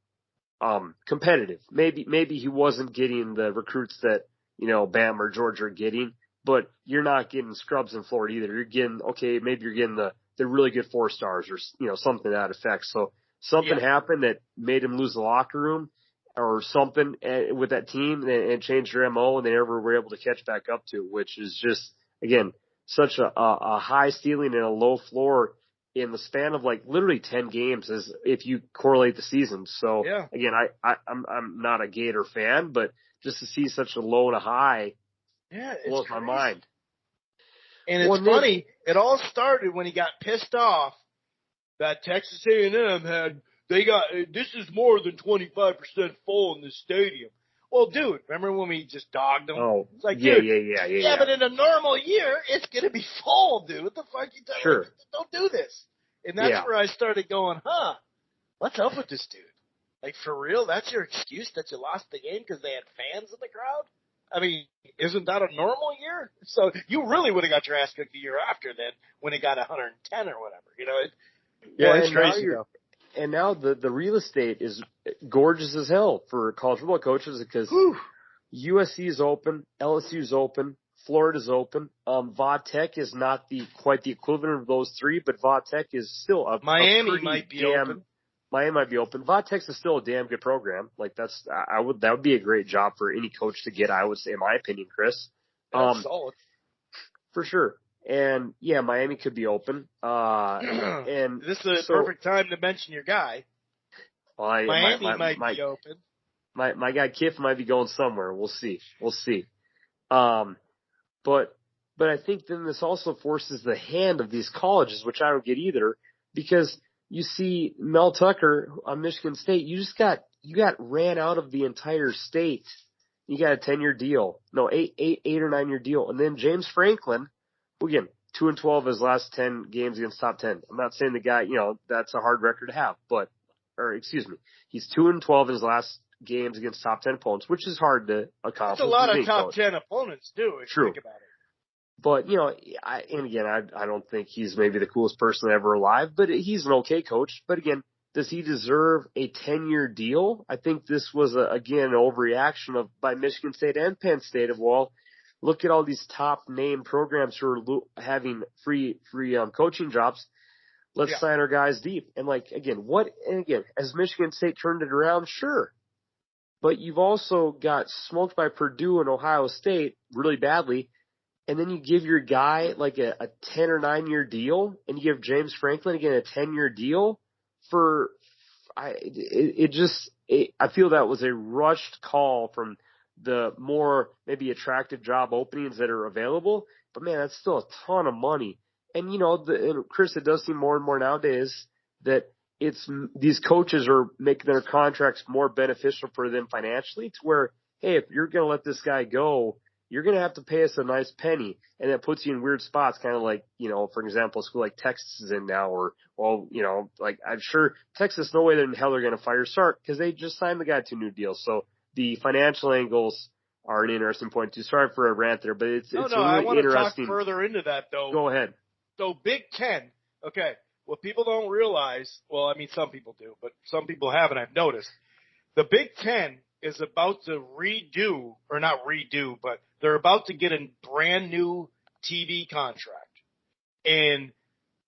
competitive. Maybe he wasn't getting the recruits that, Bam or George are getting, but you're not getting scrubs in Florida either. You're getting, maybe you're getting the really good 4-stars or, something to that effect. So something happened that made him lose the locker room or something with that team, and changed their MO, and they never were able to catch back up to, which is just, again, such a high ceiling and a low floor in the span of like literally 10 games, as if you correlate the seasons. So again, I'm not a Gator fan, but just to see such a low and a high blows my mind. And it's funny, it all started when he got pissed off that Texas A&M this is more than 25% full in this stadium. Well, dude, remember when we just dogged them? Oh, it's like, yeah, dude, yeah. But in a normal year, it's going to be full, dude. What the fuck you talking about? Don't do this. And that's where I started going, what's up with this dude? Like, for real? That's your excuse that you lost the game because they had fans in the crowd? I mean, isn't that a normal year? So you really would have got your ass kicked the year after then when it got 110 or whatever, it's crazy though. And now the real estate is gorgeous as hell for college football coaches, because USC is open, LSU is open, Florida's open. Va-Tech is not quite the equivalent of those three, but Va-Tech is still Miami might be open. Miami might be open. Va-Tech's is still a damn good program. Like, that would be a great job for any coach to get, I would say, in my opinion, Chris. That's solid. For sure. And Miami could be open. And this is a perfect time to mention your guy. Miami might be open. My guy Kiff might be going somewhere. We'll see. But I think then this also forces the hand of these colleges, which I don't get either, because you see Mel Tucker on Michigan State, you got ran out of the entire state. You got a 10-year deal. No, 8 or 9 year deal. And then James Franklin, again, 2-12 his last 10 games against top 10. I'm not saying the guy, that's a hard record to have, he's 2-12 his last games against top 10 opponents, which is hard to accomplish. That's a lot of top 10 opponents do, if you think about it. But, I don't think he's maybe the coolest person ever alive, but he's an okay coach. But again, does he deserve a 10-year deal? I think this was, an overreaction by Michigan State and Penn State of, look at all these top name programs who are having free coaching jobs. Let's sign our guys deep. And has Michigan State turned it around? Sure. But you've also got smoked by Purdue and Ohio State really badly. And then you give your guy like a 10 or 9 year deal, and you give James Franklin again a 10-year deal I feel that was a rushed call from the more maybe attractive job openings that are available. But man, that's still a ton of money. And Chris, it does seem more and more nowadays that these coaches are making their contracts more beneficial for them financially, to where, hey, if you're going to let this guy go, you're going to have to pay us a nice penny. And that puts you in weird spots, kind of like, for example, a school like Texas is in now, like I'm sure Texas, no way in hell they're going to fire Sark, because they just signed the guy to a new deal. So the financial angles are an interesting point too. Sorry for a rant there, but it's really I want to talk interesting. Further into that though. Go ahead. So Big Ten, okay, what people don't realize, some people do, but some people haven't, I've noticed. The Big Ten is about to but they're about to get a brand new TV contract. And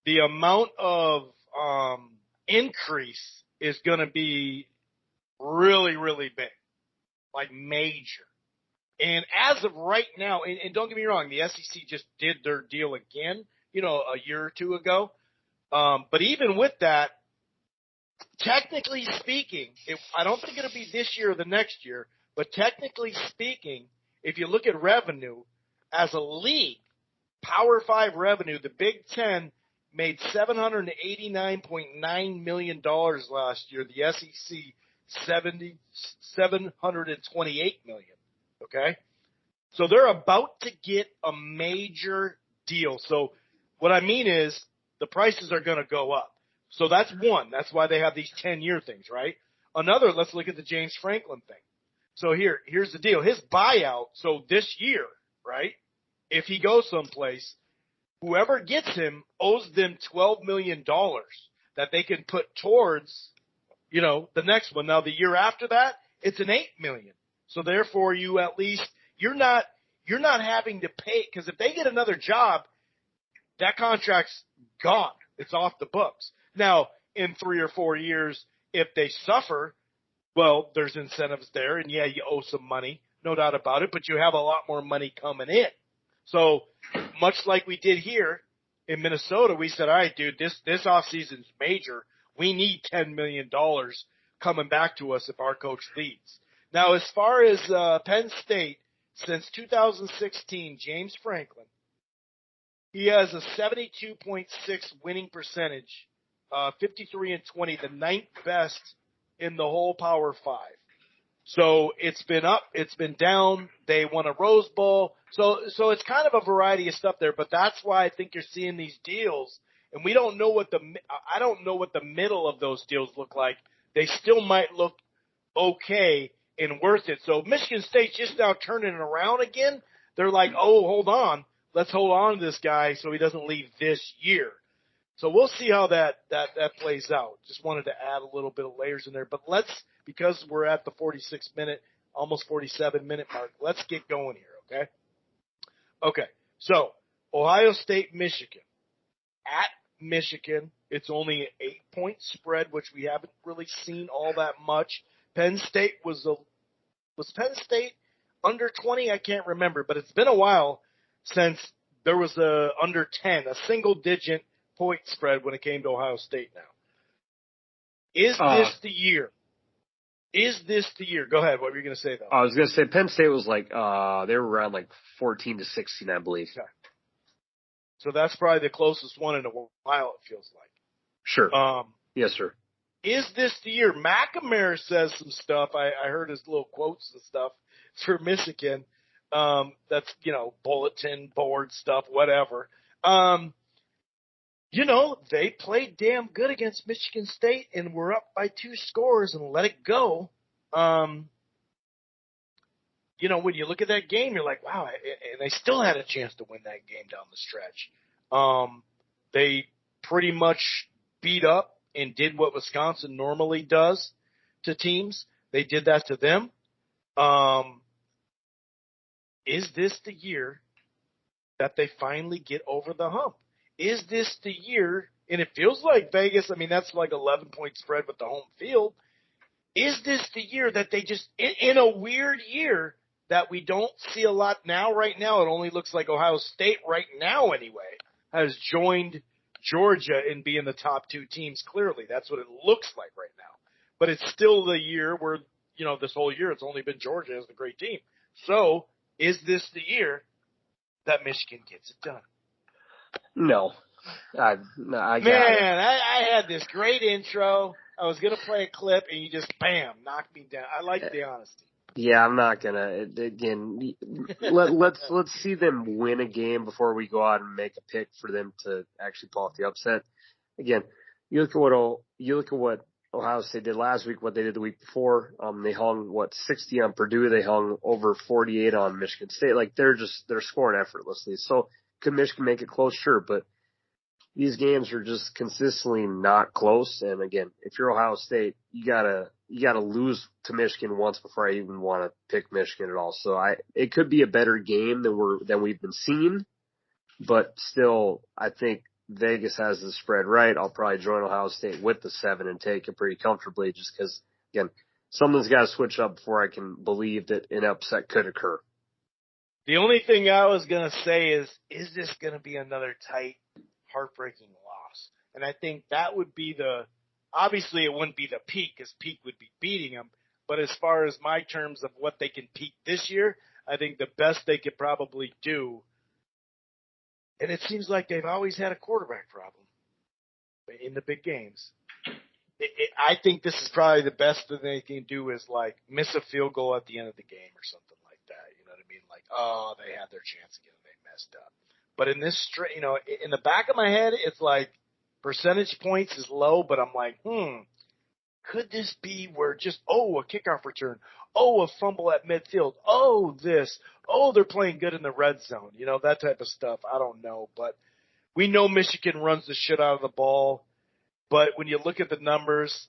the amount of increase is going to be really, really big, like major. And as of right now, and don't get me wrong, the SEC just did their deal again, a year or two ago. But even with that, technically speaking, I don't think it'll be this year or the next year, but technically speaking, if you look at revenue as a league, Power 5 revenue, the Big Ten made $789.9 million last year. The SEC, $728 million. Okay? So they're about to get a major deal. So what I mean is the prices are going to go up. So that's one. That's why they have these 10-year things, right? Another, let's look at the James Franklin thing. So here's the deal. His buyout, so this year, right, if he goes someplace, whoever gets him owes them $12 million that they can put towards, the next one. Now, the year after that, it's an $8 million. So therefore, you at least you're not having to pay, because if they get another job, that contract's gone. It's off the books. Now, in 3 or 4 years, if they suffer, well, there's incentives there, and yeah, you owe some money, no doubt about it, but you have a lot more money coming in. So much like we did here in Minnesota, we said, all right, dude, this offseason's major. We need $10 million coming back to us if our coach leaves. Now, as far as Penn State, since 2016, James Franklin, he has a 72.6 winning percentage, 53-20, the ninth best in the whole Power 5. So it's been up, it's been down. They won a Rose Bowl. So it's kind of a variety of stuff there, but that's why I think you're seeing these deals, and I don't know what the middle of those deals look like. They still might look okay and worth it. So Michigan State's just now turning it around again. They're like, oh, hold on. Let's hold on to this guy so he doesn't leave this year. So we'll see how that plays out. Just wanted to add a little bit of layers in there. But because we're at the 46-minute, almost 47-minute mark, let's get going here, okay? Okay, so Ohio State, Michigan. At Michigan, it's only an 8-point spread, which we haven't really seen all that much. Penn State was Penn State under 20? I can't remember, but it's been a while since there was a under 10, a single-digit point spread when it came to Ohio State now. Is this the year? Is this the year? Go ahead. What were you going to say, though? I was going to say Penn State was like, they were around like 14-16, I believe. Okay. So that's probably the closest one in a while, it feels like. Sure. Yes, sir. Is this the year? McNamara says some stuff. I heard his little quotes and stuff for Michigan. That's, bulletin board stuff, whatever. They played damn good against Michigan State and were up by 2 scores and let it go. When you look at that game, you're like, wow, and they still had a chance to win that game down the stretch. They pretty much beat up and did what Wisconsin normally does to teams. They did that to them. Is this the year that they finally get over the hump? Is this the year, and it feels like Vegas, that's like 11-point spread with the home field. Is this the year that they just, in a weird year that we don't see a lot now, right now, it only looks like Ohio State right now anyway, has joined Georgia in being the top 2 teams clearly. That's what it looks like right now. But it's still the year where, this whole year it's only been Georgia as the great team. So is this the year that Michigan gets it done? No. I had this great intro. I was going to play a clip, and you just, bam, knocked me down. I like the honesty. Yeah, I'm not going to. Again, let's see them win a game before we go out and make a pick for them to actually pull off the upset. Again, you look at what Ohio State did last week, what they did the week before. They hung 60 on Purdue. They hung over 48 on Michigan State. Like they're scoring effortlessly. So could Michigan make it close? Sure, but these games are just consistently not close. And again, if you're Ohio State, you gotta lose to Michigan once before I even want to pick Michigan at all. So it could be a better game than we've been seeing, but still, I think Vegas has the spread right. I'll probably join Ohio State with the 7 and take it pretty comfortably, just because again, something's got to switch up before I can believe that an upset could occur. The only thing I was going to say is this going to be another tight, heartbreaking loss? And I think that would be obviously it wouldn't be the peak because peak would be beating them. But as far as my terms of what they can peak this year, I think the best they could probably do, and it seems like they've always had a quarterback problem in the big games. I think this is probably the best that they can do is like miss a field goal at the end of the game or something like that. You know what I mean? Like, oh, they had their chance again and they messed up. But in this in the back of my head, it's like percentage points is low, but I'm like, could this be where just, a kickoff return, a fumble at midfield, they're playing good in the red zone, that type of stuff. I don't know, but we know Michigan runs the shit out of the ball. But when you look at the numbers,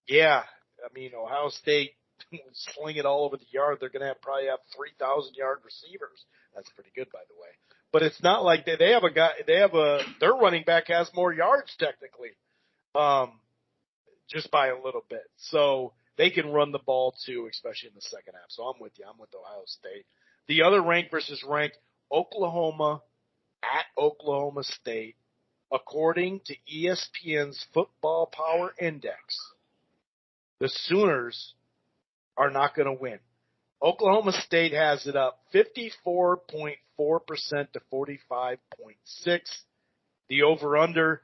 yeah, I mean, Ohio State sling it all over the yard. They're going to probably have 3,000-yard receivers. That's pretty good, by the way. But it's not like they have their running back has more yards technically, just by a little bit. So they can run the ball too, especially in the second half. So I'm with you. I'm with Ohio State. The other ranked versus ranked, Oklahoma at Oklahoma State. According to ESPN's Football Power Index, the Sooners are not going to win. Oklahoma State has it up 54.4% to 45.6%. The over-under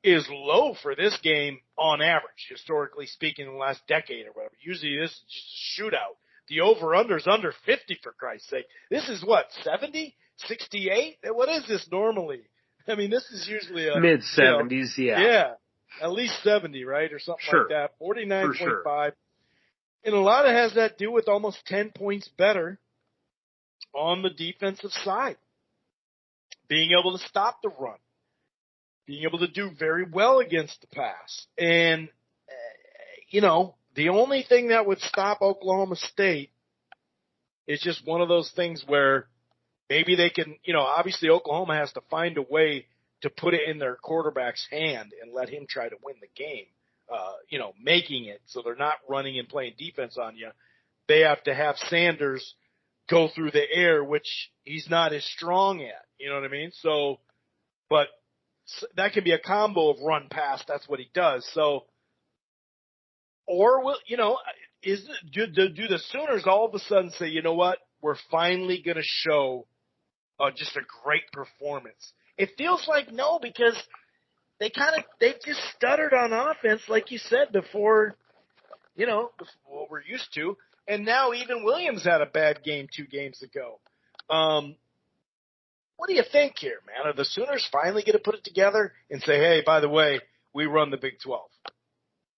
is low for this game on average, historically speaking, in the last decade or whatever. Usually this is just a shootout. The over-under is under 50, for Christ's sake. This is what, 70? 68? What is this normally? I mean, this is usually a mid-70s, yeah. Yeah, at least 70, right, or something like that. 49.5. Sure. And a lot of it has that to do with almost 10 points better on the defensive side. Being able to stop the run. Being able to do very well against the pass. And, the only thing that would stop Oklahoma State is just one of those things where maybe they can, obviously Oklahoma has to find a way to put it in their quarterback's hand and let him try to win the game, making it so they're not running and playing defense on you. They have to have Sanders go through the air, which he's not as strong at, you know what I mean? So, but that can be a combo of run pass. That's what he does. So, or do the Sooners all of a sudden say, you know what, we're finally going to show just a great performance? It feels like no, because they just stuttered on offense, like you said before, what we're used to. And now even Williams had a bad game 2 games ago. What do you think here, man? Are the Sooners finally going to put it together and say, hey, by the way, we run the Big 12?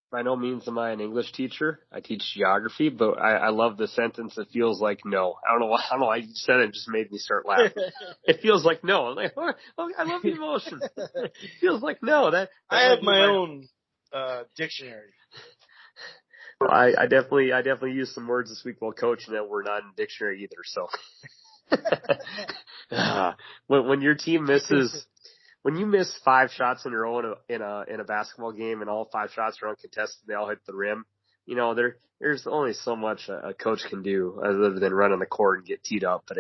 By no means am I an English teacher. I teach geography, but I love the sentence. It feels like no. I don't know why you said it. It just made me start laughing. It feels like no. I'm like, oh, I love the emotion. It feels like no. That I have my own dictionary. Well, I definitely used some words this week while coaching that were not in the dictionary either. So when your team misses. When you miss 5 shots in a row in a basketball game and all 5 shots are uncontested, they all hit the rim, there's only so much a coach can do other than run on the court and get teed up. But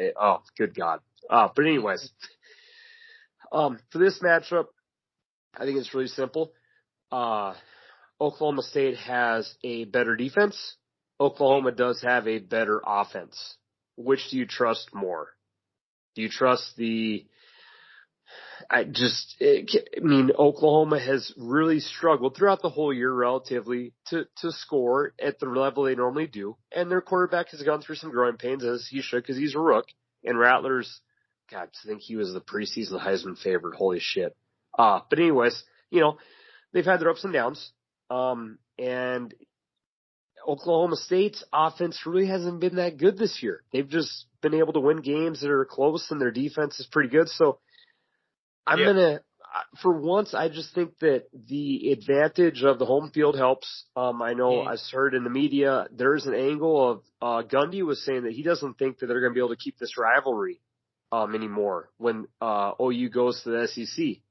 good God. But anyways, for this matchup, I think it's really simple. Oklahoma State has a better defense. Oklahoma does have a better offense. Which do you trust more? Do you trust Oklahoma has really struggled throughout the whole year relatively to score at the level they normally do. And their quarterback has gone through some growing pains, as he should, because he's a rook. And Rattler's, God, I think he was the preseason Heisman favorite. Holy shit. But anyways, they've had their ups and downs. And Oklahoma State's offense really hasn't been that good this year. They've just been able to win games that are close, and their defense is pretty good. So, for once, I just think that the advantage of the home field helps. I know I heard in the media there's an angle of Gundy was saying that he doesn't think that they're going to be able to keep this rivalry anymore when OU goes to the SEC.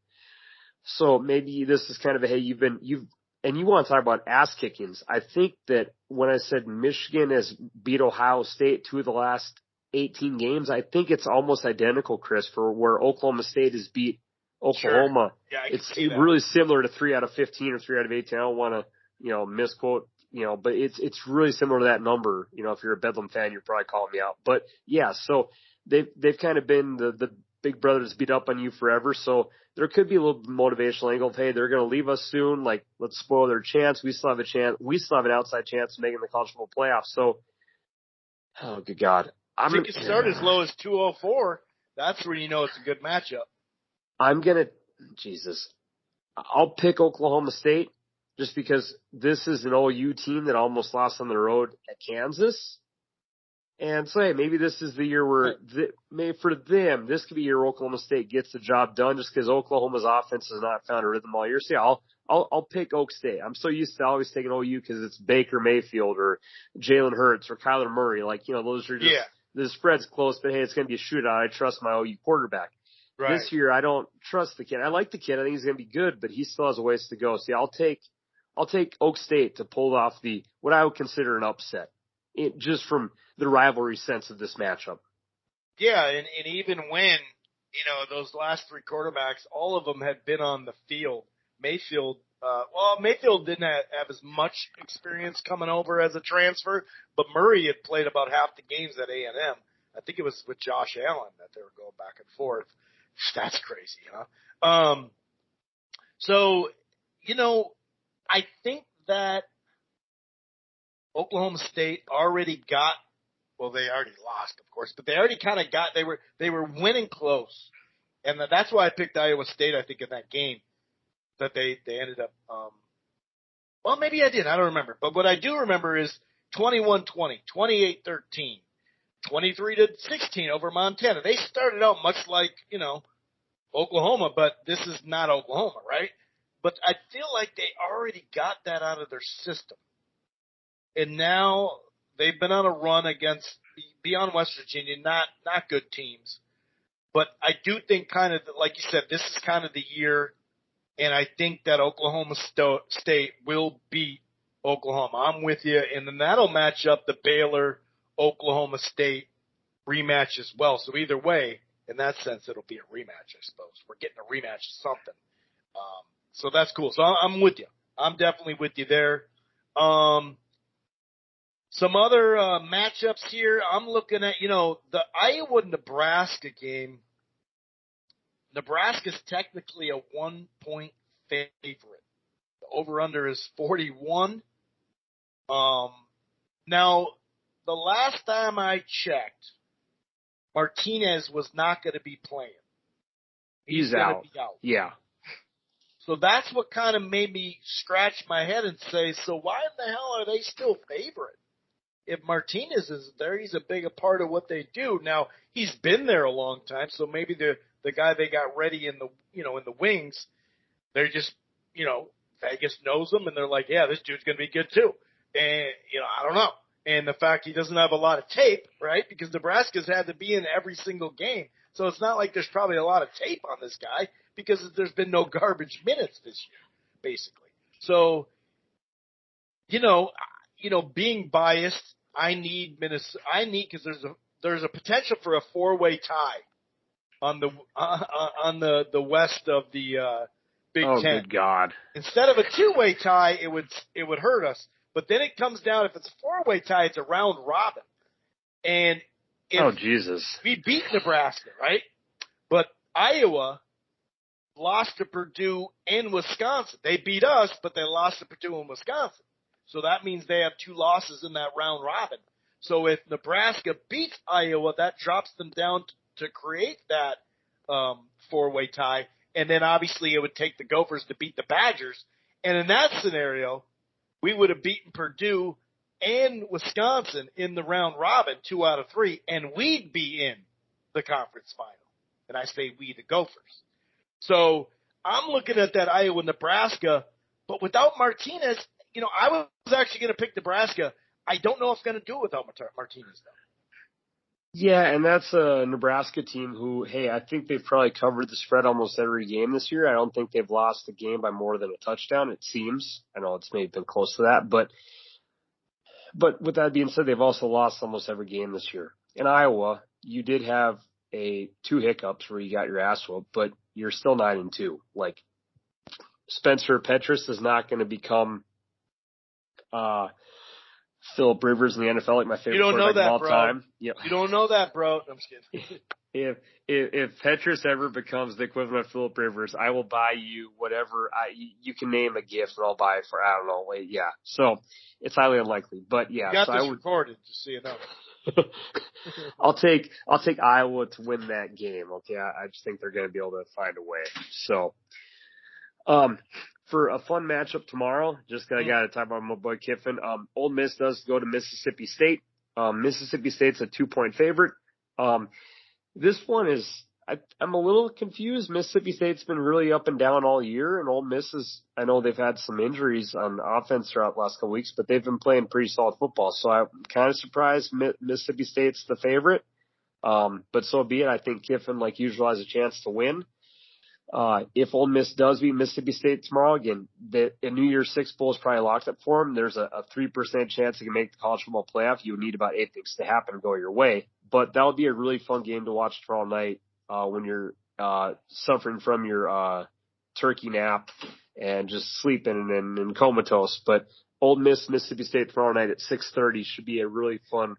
So maybe this is kind of and you want to talk about ass kickings. I think that when I said Michigan has beat Ohio State 2 of the last 18 games, I think it's almost identical, Chris, for where Oklahoma State has beat Oklahoma. Yeah, I can It's see that. really similar to 3 out of 15 or 3 out of 18. I don't want to, misquote, but it's really similar to that number. If you're a Bedlam fan, you're probably calling me out. But yeah, so they've kind of been the big brother that's beat up on you forever. So there could be a little motivational angle of, hey, they're going to leave us soon. Like, let's spoil their chance. We still have a chance. We still have an outside chance of making the college football playoffs. So, oh, good God. If it could start as low as 204, that's when you know it's a good matchup. I'll pick Oklahoma State just because this is an OU team that almost lost on the road at Kansas. And so, hey, maybe this is the year where, maybe for them, this could be a year Oklahoma State gets the job done just because Oklahoma's offense has not found a rhythm all year. So, yeah, I'll pick Oak State. I'm so used to always taking OU because it's Baker Mayfield or Jalen Hurts or Kyler Murray. Those are just, the spread's close, but hey, it's going to be a shootout. I trust my OU quarterback. Right. This year, I don't trust the kid. I like the kid. I think he's going to be good, but he still has a ways to go. See, I'll take Oak State to pull off what I would consider an upset, just from the rivalry sense of this matchup. Yeah, and even when, those last three quarterbacks, all of them had been on the field. Mayfield didn't have as much experience coming over as a transfer, but Murray had played about half the games at A&M. I think it was with Josh Allen that they were going back and forth. That's crazy, huh? I think that Oklahoma State already got, well, they already lost, of course, but they already kind of got, they were winning close. And that's why I picked Iowa State, I think, in that game, that they ended up, well, maybe I did. I don't remember. But what I do remember is 21-20, 28-13. 23-16 over Montana. They started out much like, Oklahoma, but this is not Oklahoma, right? But I feel like they already got that out of their system. And now they've been on a run against, beyond West Virginia, not good teams. But I do think kind of, like you said, this is kind of the year, and I think that Oklahoma State will beat Oklahoma. I'm with you. And then that'll match up the Baylor-Oklahoma State rematch as well. So either way, in that sense, it'll be a rematch, I suppose. We're getting a rematch of something. So that's cool. So I'm with you. I'm definitely with you there. Some other matchups here. I'm looking at, the Iowa-Nebraska game. Nebraska's technically a 1-point favorite. The over-under is 41. Now, the last time I checked, Martinez was not going to be playing. He's out. Yeah. So that's what kind of made me scratch my head and say, so why in the hell are they still favorite? If Martinez is there, he's a big part of what they do. Now, he's been there a long time, so maybe the guy they got ready in the, in the wings, they're just, Vegas knows him, and they're like, yeah, this dude's going to be good too. And, I don't know. And the fact he doesn't have a lot of tape, right? Because Nebraska's had to be in every single game. So it's not like there's probably a lot of tape on this guy because there's been no garbage minutes this year, basically. So, being biased, I need Minnesota. Because there's a potential for a 4-way tie on the west of the Big Ten. Oh, good God! Instead of a 2-way tie, it would hurt us. But then it comes down, if it's a 4-way tie, it's a round robin. And if Jesus, we beat Nebraska, right? But Iowa lost to Purdue and Wisconsin. They beat us, but they lost to Purdue and Wisconsin. So that means they have 2 losses in that round robin. So if Nebraska beats Iowa, that drops them down to create that 4-way tie. And then obviously it would take the Gophers to beat the Badgers. And in that scenario, we would have beaten Purdue and Wisconsin in the round robin, 2 out of 3, and we'd be in the conference final. And I say we, the Gophers. So I'm looking at that Iowa-Nebraska, but without Martinez, I was actually going to pick Nebraska. I don't know if I'm going to do it without Martinez, though. Yeah, and that's a Nebraska team who, hey, I think they've probably covered the spread almost every game this year. I don't think they've lost a game by more than a touchdown, it seems. I know it's maybe been close to that, but with that being said, they've also lost almost every game this year. In Iowa, you did have two hiccups where you got your ass whooped, but you're still 9-2. Like, Spencer Petras is not going to become Philip Rivers in the NFL, like my favorite quarterback of all time. You don't know that, bro. I'm just kidding. If Petras ever becomes the equivalent of Philip Rivers, I will buy you whatever you can name a gift, and I'll buy it for, I don't know. Wait, yeah. So it's highly unlikely, but yeah. You got so this recorded, just so you know. I'll take Iowa to win that game. Okay, I just think they're going to be able to find a way. So, for a fun matchup tomorrow, just I got to talk about my boy Kiffin. Ole Miss does go to Mississippi State. Mississippi State's a 2-point favorite. This one is I'm a little confused. Mississippi State's been really up and down all year, and Ole Miss I know they've had some injuries on offense throughout the last couple weeks, but they've been playing pretty solid football. So I'm kind of surprised Mississippi State's the favorite. But so be it. I think Kiffin, like usual, has a chance to win. If Ole Miss does beat Mississippi State tomorrow, again, the New Year's Six Bowl is probably locked up for them. There's a 3% chance they can make the college football playoff. You would need about 8 things to happen to go your way. But that would be a really fun game to watch tomorrow night when you're suffering from your turkey nap and just sleeping and comatose. But Ole Miss, Mississippi State tomorrow night at 6:30 should be a really fun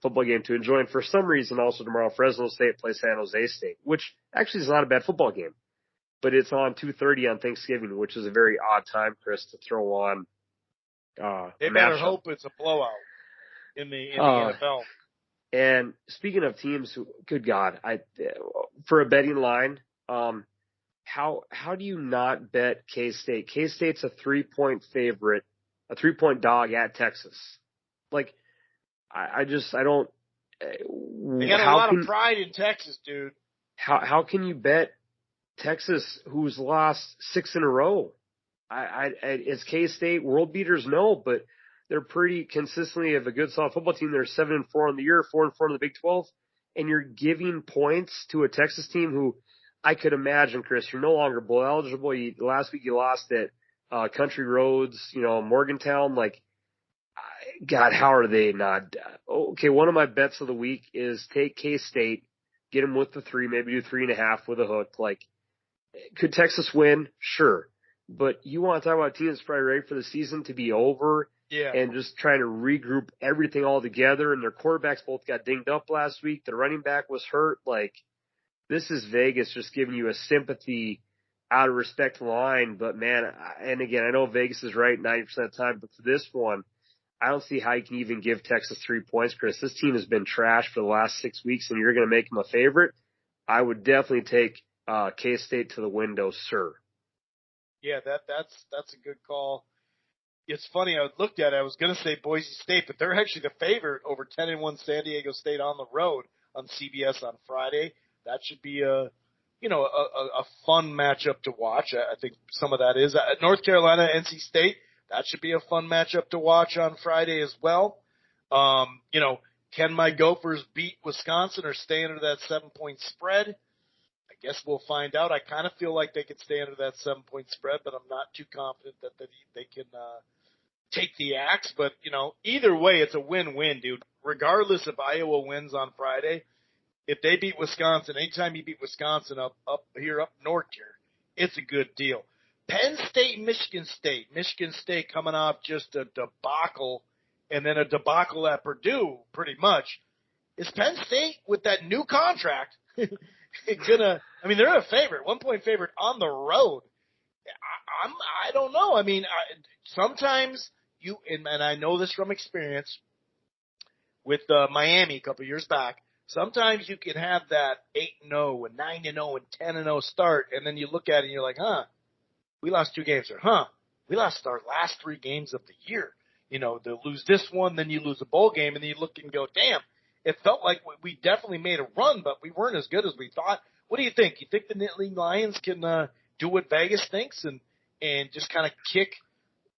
football game to enjoy. And for some reason, also tomorrow, Fresno State plays San Jose State, which actually is not a bad football game. But it's on 2:30 on Thanksgiving, which is a very odd time, Chris, to throw on. They better hope it's a blowout in the NFL. And speaking of teams, good God, for a betting line, how do you not bet K-State? K-State's a 3-point favorite, a 3-point dog at Texas. Like, I don't. They got a lot of pride in Texas, dude. How can you bet Texas, who's lost 6 in a row? Is K-State world beaters? No, but they're pretty consistently of a good solid football team. They're 7-4 on the year, 4-4 in the Big 12, and you're giving points to a Texas team who I could imagine, Chris, you're no longer bowl eligible. Last week you lost at Country Roads, Morgantown. Like, God, how are they not? Okay, one of my bets of the week is take K-State, get them with the 3, maybe do 3.5 with a hook. Like, could Texas win? Sure. But you want to talk about a team that's probably ready for the season to be over and just trying to regroup everything all together. And their quarterbacks both got dinged up last week. The running back was hurt. Like, this is Vegas just giving you a sympathy out of respect line. But, man, and again, I know Vegas is right 90% of the time, but for this one, I don't see how you can even give Texas 3 points, Chris. This team has been trashed for the last 6 weeks, and you're going to make them a favorite. I would definitely take K-State to the window, sir. Yeah, that's a good call. It's funny, I looked at it, I was going to say Boise State, but they're actually the favorite over 10-1 San Diego State on the road on CBS on Friday. That should be a fun matchup to watch. I think some of that is. North Carolina, NC State, that should be a fun matchup to watch on Friday as well. Can my Gophers beat Wisconsin or stay under that 7-point spread? I guess we'll find out. I kind of feel like they could stay under that 7-point spread, but I'm not too confident that they can take the axe. But, either way, it's a win-win, dude. Regardless if Iowa wins on Friday, if they beat Wisconsin, anytime you beat Wisconsin up north here, it's a good deal. Penn State, Michigan State. Michigan State coming off just a debacle and then a debacle at Purdue, pretty much. Is Penn State, with that new contract, they're a favorite, 1-point favorite on the road. I don't know. Sometimes and I know this from experience with Miami a couple of years back. Sometimes you can have that 8-0 and 9-0 and 10-0 start, and then you look at it and you're like, we lost 2 games, or we lost our last 3 games of the year. They'll lose this one, then you lose a bowl game, and then you look and go, damn. It felt like we definitely made a run, but we weren't as good as we thought. What do you think? You think the Nittany Lions can do what Vegas thinks and just kind of kick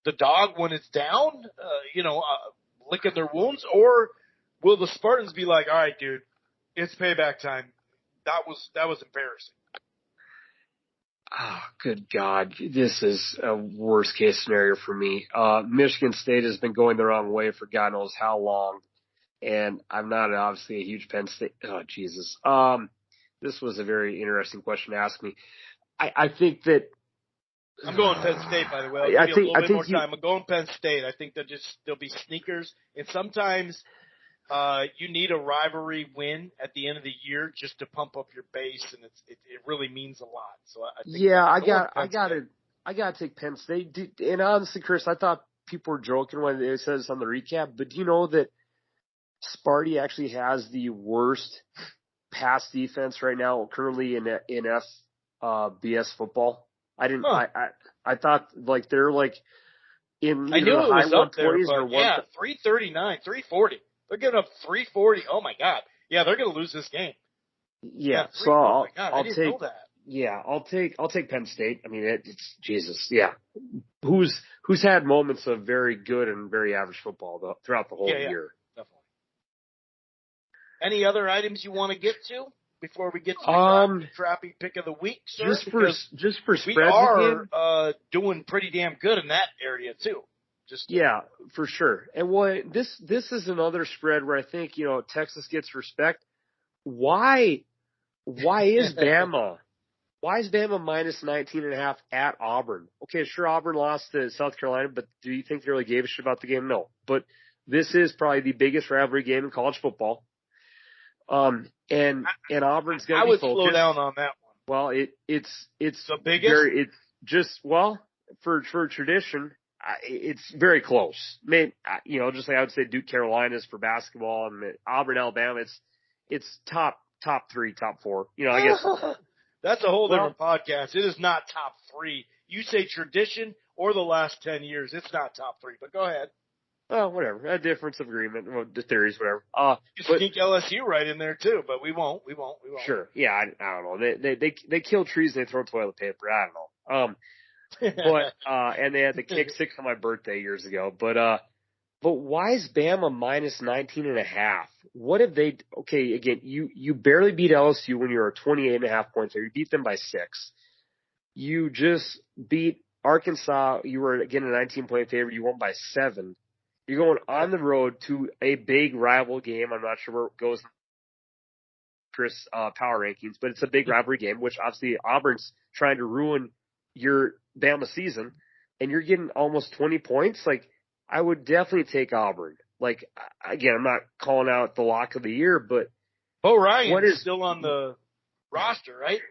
the dog when it's down, licking their wounds? Or will the Spartans be like, all right, dude, it's payback time. That was embarrassing. Oh, good God. This is a worst case scenario for me. Michigan State has been going the wrong way for God knows how long. And I'm not obviously a huge Penn State. Oh, Jesus. This was a very interesting question to ask me. I think that I'm going Penn State, by the way. I'll give you a little bit more time. I'm going Penn State. I think there'll be sneakers, and sometimes you need a rivalry win at the end of the year just to pump up your base, and it really means a lot. So I think I gotta take Penn State. And honestly, Chris, I thought people were joking when they said this on the recap, but do you know that Sparty actually has the worst pass defense right now, currently in FBS football? I didn't. Huh. I thought like they're like in I knew the it high was up there, 120s but or yeah, 339, 340. They're giving up 340. Oh my God. Yeah, they're going to lose this game. Yeah, so oh my God, I I'll didn't take know that. yeah, I'll take Penn State. I mean, it's Jesus. Yeah, who's had moments of very good and very average football throughout the whole year. Definitely. Any other items you want to get to before we get to the crappy pick of the week, sir? Just for spreads, we are doing pretty damn good in that area too. Yeah, for sure. And this is another spread where I think Texas gets respect. Why is Bama? Why is Bama minus 19.5 at Auburn? Okay, sure, Auburn lost to South Carolina, but do you think they really gave a shit about the game? No. But this is probably the biggest rivalry game in college football. And Auburn's going to be focused. I would slow down on that one. Well, it's the biggest. For tradition, it's very close. I mean, just like I would say Duke Carolinas for basketball and Auburn Alabama, it's top 3, top 4. I guess. That's a whole different podcast. It is not top 3. You say tradition or the last 10 years, it's not top 3. But go ahead. Oh, whatever. A difference of agreement. Well, the theories, whatever. You sneak LSU right in there too, but we won't. Sure. Yeah, I don't know. They kill trees and they throw toilet paper. I don't know. And they had the kick 6 on my birthday years ago. But why is Bama minus 19.5? What have they? Okay, again, you barely beat LSU when you were 28.5 points. You beat them by 6. You just beat Arkansas. You were again a 19-point favorite. You won by 7. You're going on the road to a big rival game. I'm not sure where it goes, Chris, power rankings, but it's a big rivalry game, which obviously Auburn's trying to ruin your Bama season, and you're getting almost 20 points. Like, I would definitely take Auburn. Like, again, I'm not calling out the lock of the year, but Bo Ryan is still on the roster, right?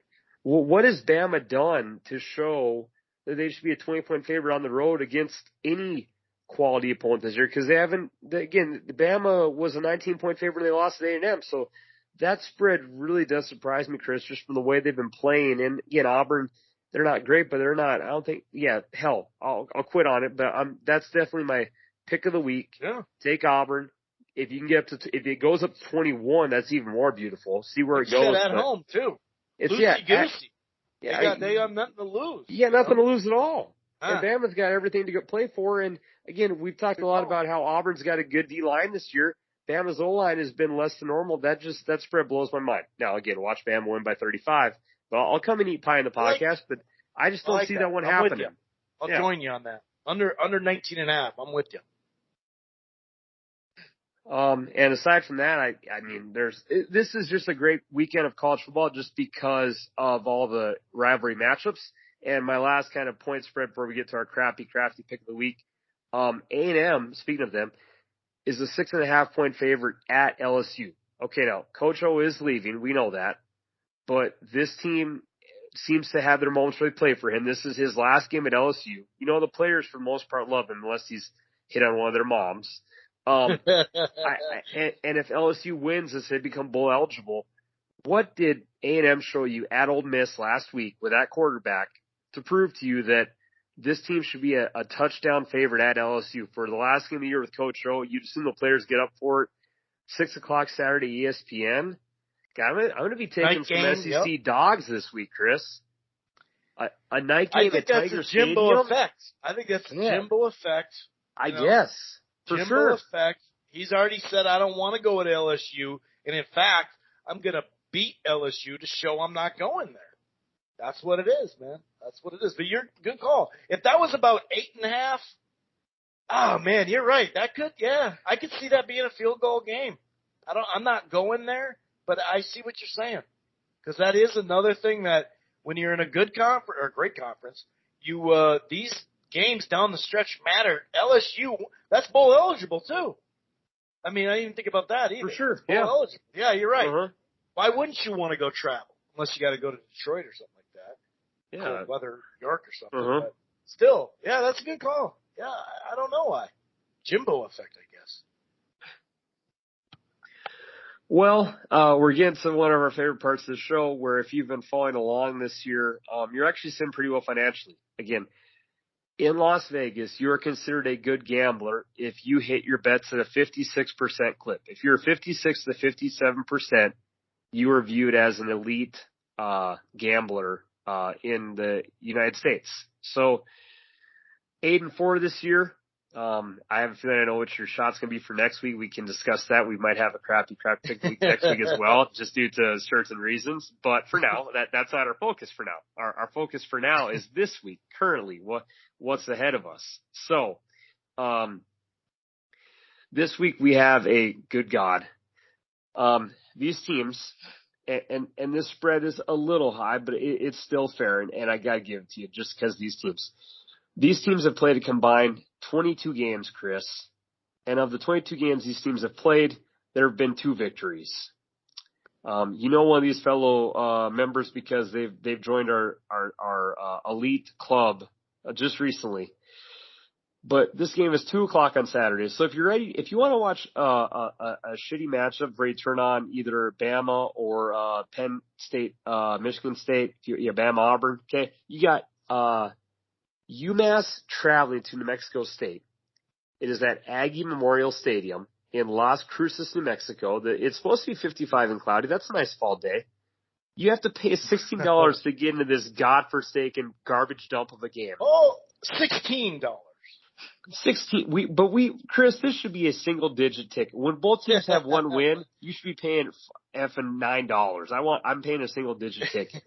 Well, what has Bama done to show that they should be a 20-point favorite on the road against any quality opponent this year? Because Bama was a 19-point favorite and they lost to A&M. So that spread really does surprise me, Chris, just from the way they've been playing. And again, Auburn, they're not great, but they're not. I don't think. Yeah, hell, I'll quit on it. But that's definitely my pick of the week. Yeah. Take Auburn. If you can get up to, if it goes up to 21, that's even more beautiful. See where it goes. At home too. It's goosey. They got nothing to lose. Yeah, nothing to lose at all. And Bama's got everything to play for. And again, we've talked a lot about how Auburn's got a good D-line this year. Bama's O-line has been less than normal. That spread blows my mind. Now, again, watch Bama win by 35. But I'll come and eat pie in the podcast, but I just don't see that one happening. I'll join you on that. Under 19.5, I'm with you. And aside from that, I mean, this is just a great weekend of college football just because of all the rivalry matchups. And my last kind of point spread before we get to our crafty pick of the week, A&M, speaking of them, is a 6.5-point favorite at LSU. Okay, now, Coach O is leaving. We know that. But this team seems to have their moments where they play for him. This is his last game at LSU. The players for the most part love him unless he's hit on one of their moms. And if LSU wins as they become bowl eligible, what did A&M show you at Ole Miss last week with that quarterback to prove to you that this team should be a touchdown favorite at LSU? For the last game of the year with Coach O, you've seen the players get up for it. 6 o'clock Saturday, ESPN. God, I'm going to be taking some SEC dogs this week, Chris. A night game at Tiger Stadium. I think that's a Jimbo effect. I guess. For Jimbo sure. effect. He's already said, I don't want to go at LSU. And in fact, I'm going to beat LSU to show I'm not going there. That's what it is, man. That's what it is. But you're good call. If that was about 8.5, oh man, you're right. That could, I could see that being a field goal game. I'm not going there, but I see what you're saying. Because that is another thing that when you're in a good conference or a great conference, these games down the stretch matter. LSU, that's bowl eligible too. I mean, I didn't even think about that either. For sure. Bowl eligible. Yeah, you're right. Uh-huh. Why wouldn't you want to go travel unless you got to go to Detroit or something like that? Yeah. Cold weather, New York or something. Uh-huh. But still, yeah, that's a good call. Yeah, I don't know why. Jimbo effect, I guess. Well, we're getting to one of our favorite parts of the show where if you've been following along this year, you're actually sitting pretty well financially. Again, in Las Vegas, you are considered a good gambler if you hit your bets at a 56% clip. If you're 56 to 57%, you are viewed as an elite gambler in the United States. So 8-4 this year. I have a feeling I know what your shot's going to be for next week. We can discuss that. We might have a crappy pick week next week as well, just due to certain reasons. But for now, that's not our focus for now. Our focus for now is this week, currently, what's ahead of us. So, this week we have a good God. These teams, and this spread is a little high, but it's still fair, and I got to give it to you just because these teams have played a combined 22 games, Chris. And of the 22 games these teams have played, there have been 2 victories. You know one of these fellow members because they've joined our elite club just recently. But this game is 2:00 on Saturday. So if you're ready, if you want to watch a shitty matchup where you turn on either Bama or Penn State, Michigan State, Bama Auburn, okay, you got UMass traveling to New Mexico State. It is at Aggie Memorial Stadium in Las Cruces, New Mexico. It's supposed to be 55 and cloudy. That's a nice fall day. You have to pay $16 to get into this godforsaken garbage dump of a game. Oh, $16. 16. Chris, this should be a single-digit ticket. When both teams have one win, you should be paying effing $9. I'm paying a single-digit ticket.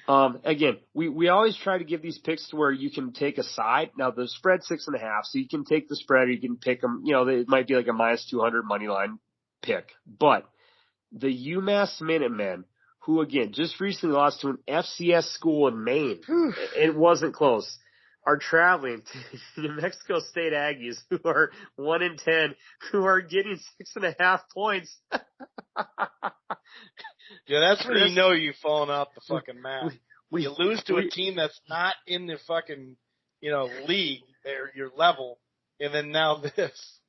Again, we always try to give these picks to where you can take a side. Now the spread's 6.5, so you can take the spread or you can pick them. You know, it might be like a -200 money line pick. But the UMass Minutemen, who again just recently lost to an FCS school in Maine, it wasn't close, are traveling to New Mexico State Aggies, who are 1-10, who are getting 6.5 points. Yeah, that's when you know you've fallen off the fucking map. You lose to a team that's not in the fucking, league, your level, and then now this.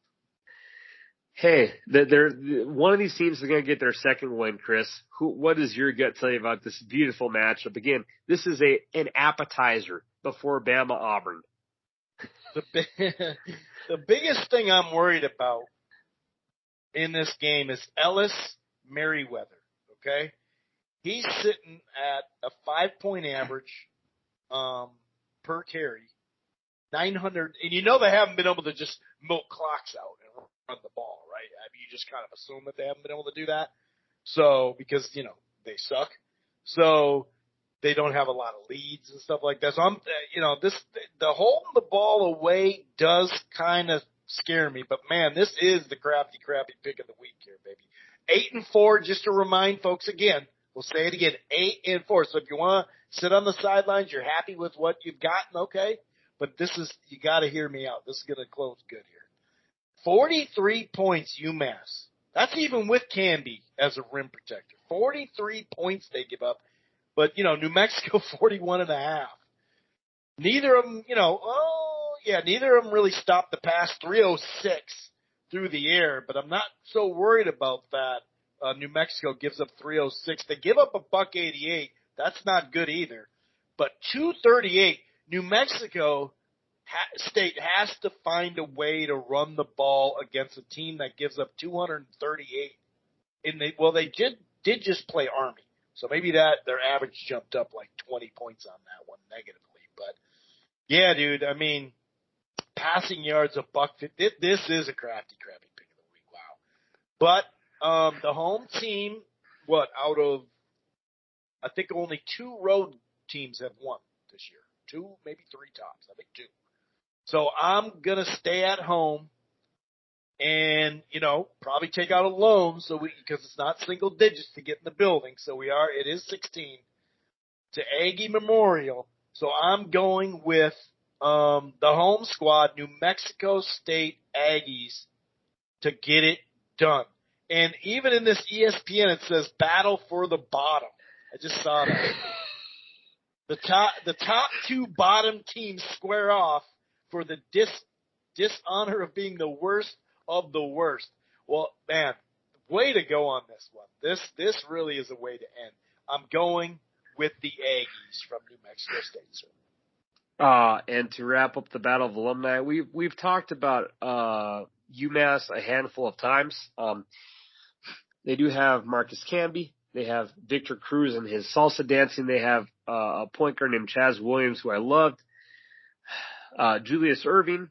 Hey, one of these teams is going to get their second win, Chris. What does your gut tell you about this beautiful matchup? Again, this is an appetizer before Bama Auburn. The biggest thing I'm worried about in this game is Ellis Merriweather. Okay, he's sitting at a 5-point average per carry, 900, and they haven't been able to just milk clocks out and run the ball, right? I mean, you just kind of assume that they haven't been able to do that. So because they suck, so they don't have a lot of leads and stuff like that. So the holding the ball away does kind of scare me. But man, this is the crappy pick of the week here, baby. 8-4, just to remind folks again, we'll say it again, 8-4. So if you want to sit on the sidelines, you're happy with what you've gotten, okay? But you got to hear me out. This is going to close good here. 43 points UMass. That's even with Canby as a rim protector. 43 points they give up. But, New Mexico 41.5. Neither of them, neither of them really stopped the pass. 306 through the air, but I'm not so worried about that. New Mexico gives up 306. They give up $188. That's not good either. But 238, New Mexico State has to find a way to run the ball against a team that gives up 238. And they did just play Army. So maybe their average jumped up like 20 points on that one negatively. But yeah, dude, I mean, passing yards of $150. This is a crappy pick of the week. Wow. But the home team, out of, I think only 2 road teams have won this year. 2, maybe 3 tops. I think 2. So I'm going to stay at home and, probably take out a loan because it's not single digits to get in the building. So it is 16 to Aggie Memorial. So I'm going with, the home squad, New Mexico State Aggies, to get it done. And even in this ESPN, it says battle for the bottom. I just saw that. The top two bottom teams square off for the dishonor of being the worst of the worst. Well, man, way to go on this one. This really is a way to end. I'm going with the Aggies from New Mexico State, sir. And to wrap up the Battle of Alumni, we've talked about UMass a handful of times. They do have Marcus Camby. They have Victor Cruz and his salsa dancing. They have a point guard named Chaz Williams, who I loved. Julius Irving.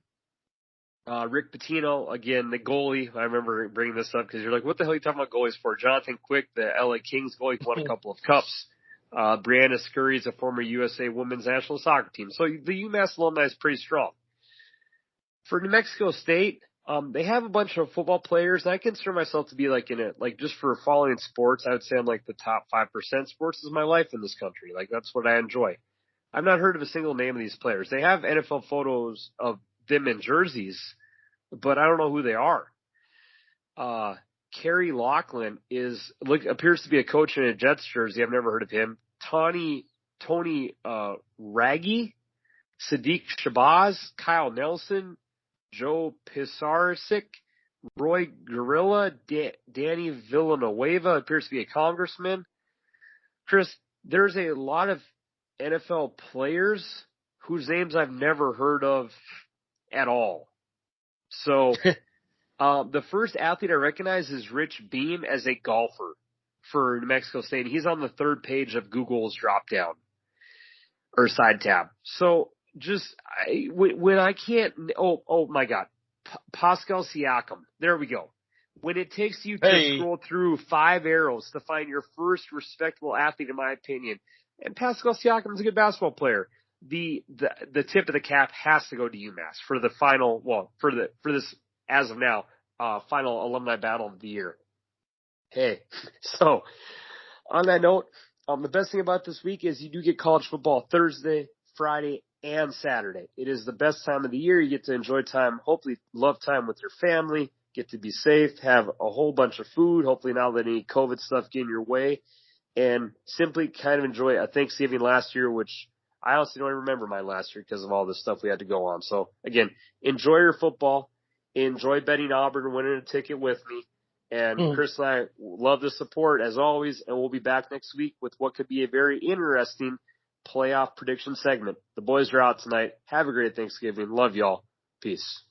Rick Pitino, again, the goalie. I remember bringing this up because you're like, what the hell are you talking about goalies for? Jonathan Quick, the LA Kings goalie, won a couple of cups. Brianna Scurry is a former USA women's national soccer team. So the UMass alumni is pretty strong. For New Mexico State, they have a bunch of football players. I consider myself to be just for following sports, I would say I'm like the top 5%. Sports is my life in this country. Like, that's what I enjoy. I've not heard of a single name of these players. They have NFL photos of them in jerseys, but I don't know who they are. Kerry Laughlin appears to be a coach in a Jets jersey. I've never heard of him. Tony Raggi, Sadiq Shabazz, Kyle Nelson, Joe Pisarcik, Roy Gorilla, Danny Villanueva appears to be a congressman. Chris, there's a lot of NFL players whose names I've never heard of at all. So the first athlete I recognize is Rich Beam as a golfer for New Mexico State. He's on the third page of Google's drop down or side tab. So when I can't, oh my God, Pascal Siakam. There we go. When it takes you to scroll through 5 arrows to find your first respectable athlete, in my opinion, and Pascal Siakam is a good basketball player, the tip of the cap has to go to UMass for the final, for this as of now, final alumni battle of the year. Hey, so on that note, the best thing about this week is you do get college football Thursday, Friday, and Saturday. It is the best time of the year. You get to enjoy time, hopefully love time with your family, get to be safe, have a whole bunch of food, hopefully not let any COVID stuff get in your way, and simply kind of enjoy a Thanksgiving last year, which I honestly don't even remember mine last year because of all this stuff we had to go on. So, again, enjoy your football. Enjoy betting Auburn and winning a ticket with me. And Chris and I love the support, as always, and we'll be back next week with what could be a very interesting playoff prediction segment. The boys are out tonight. Have a great Thanksgiving. Love y'all. Peace.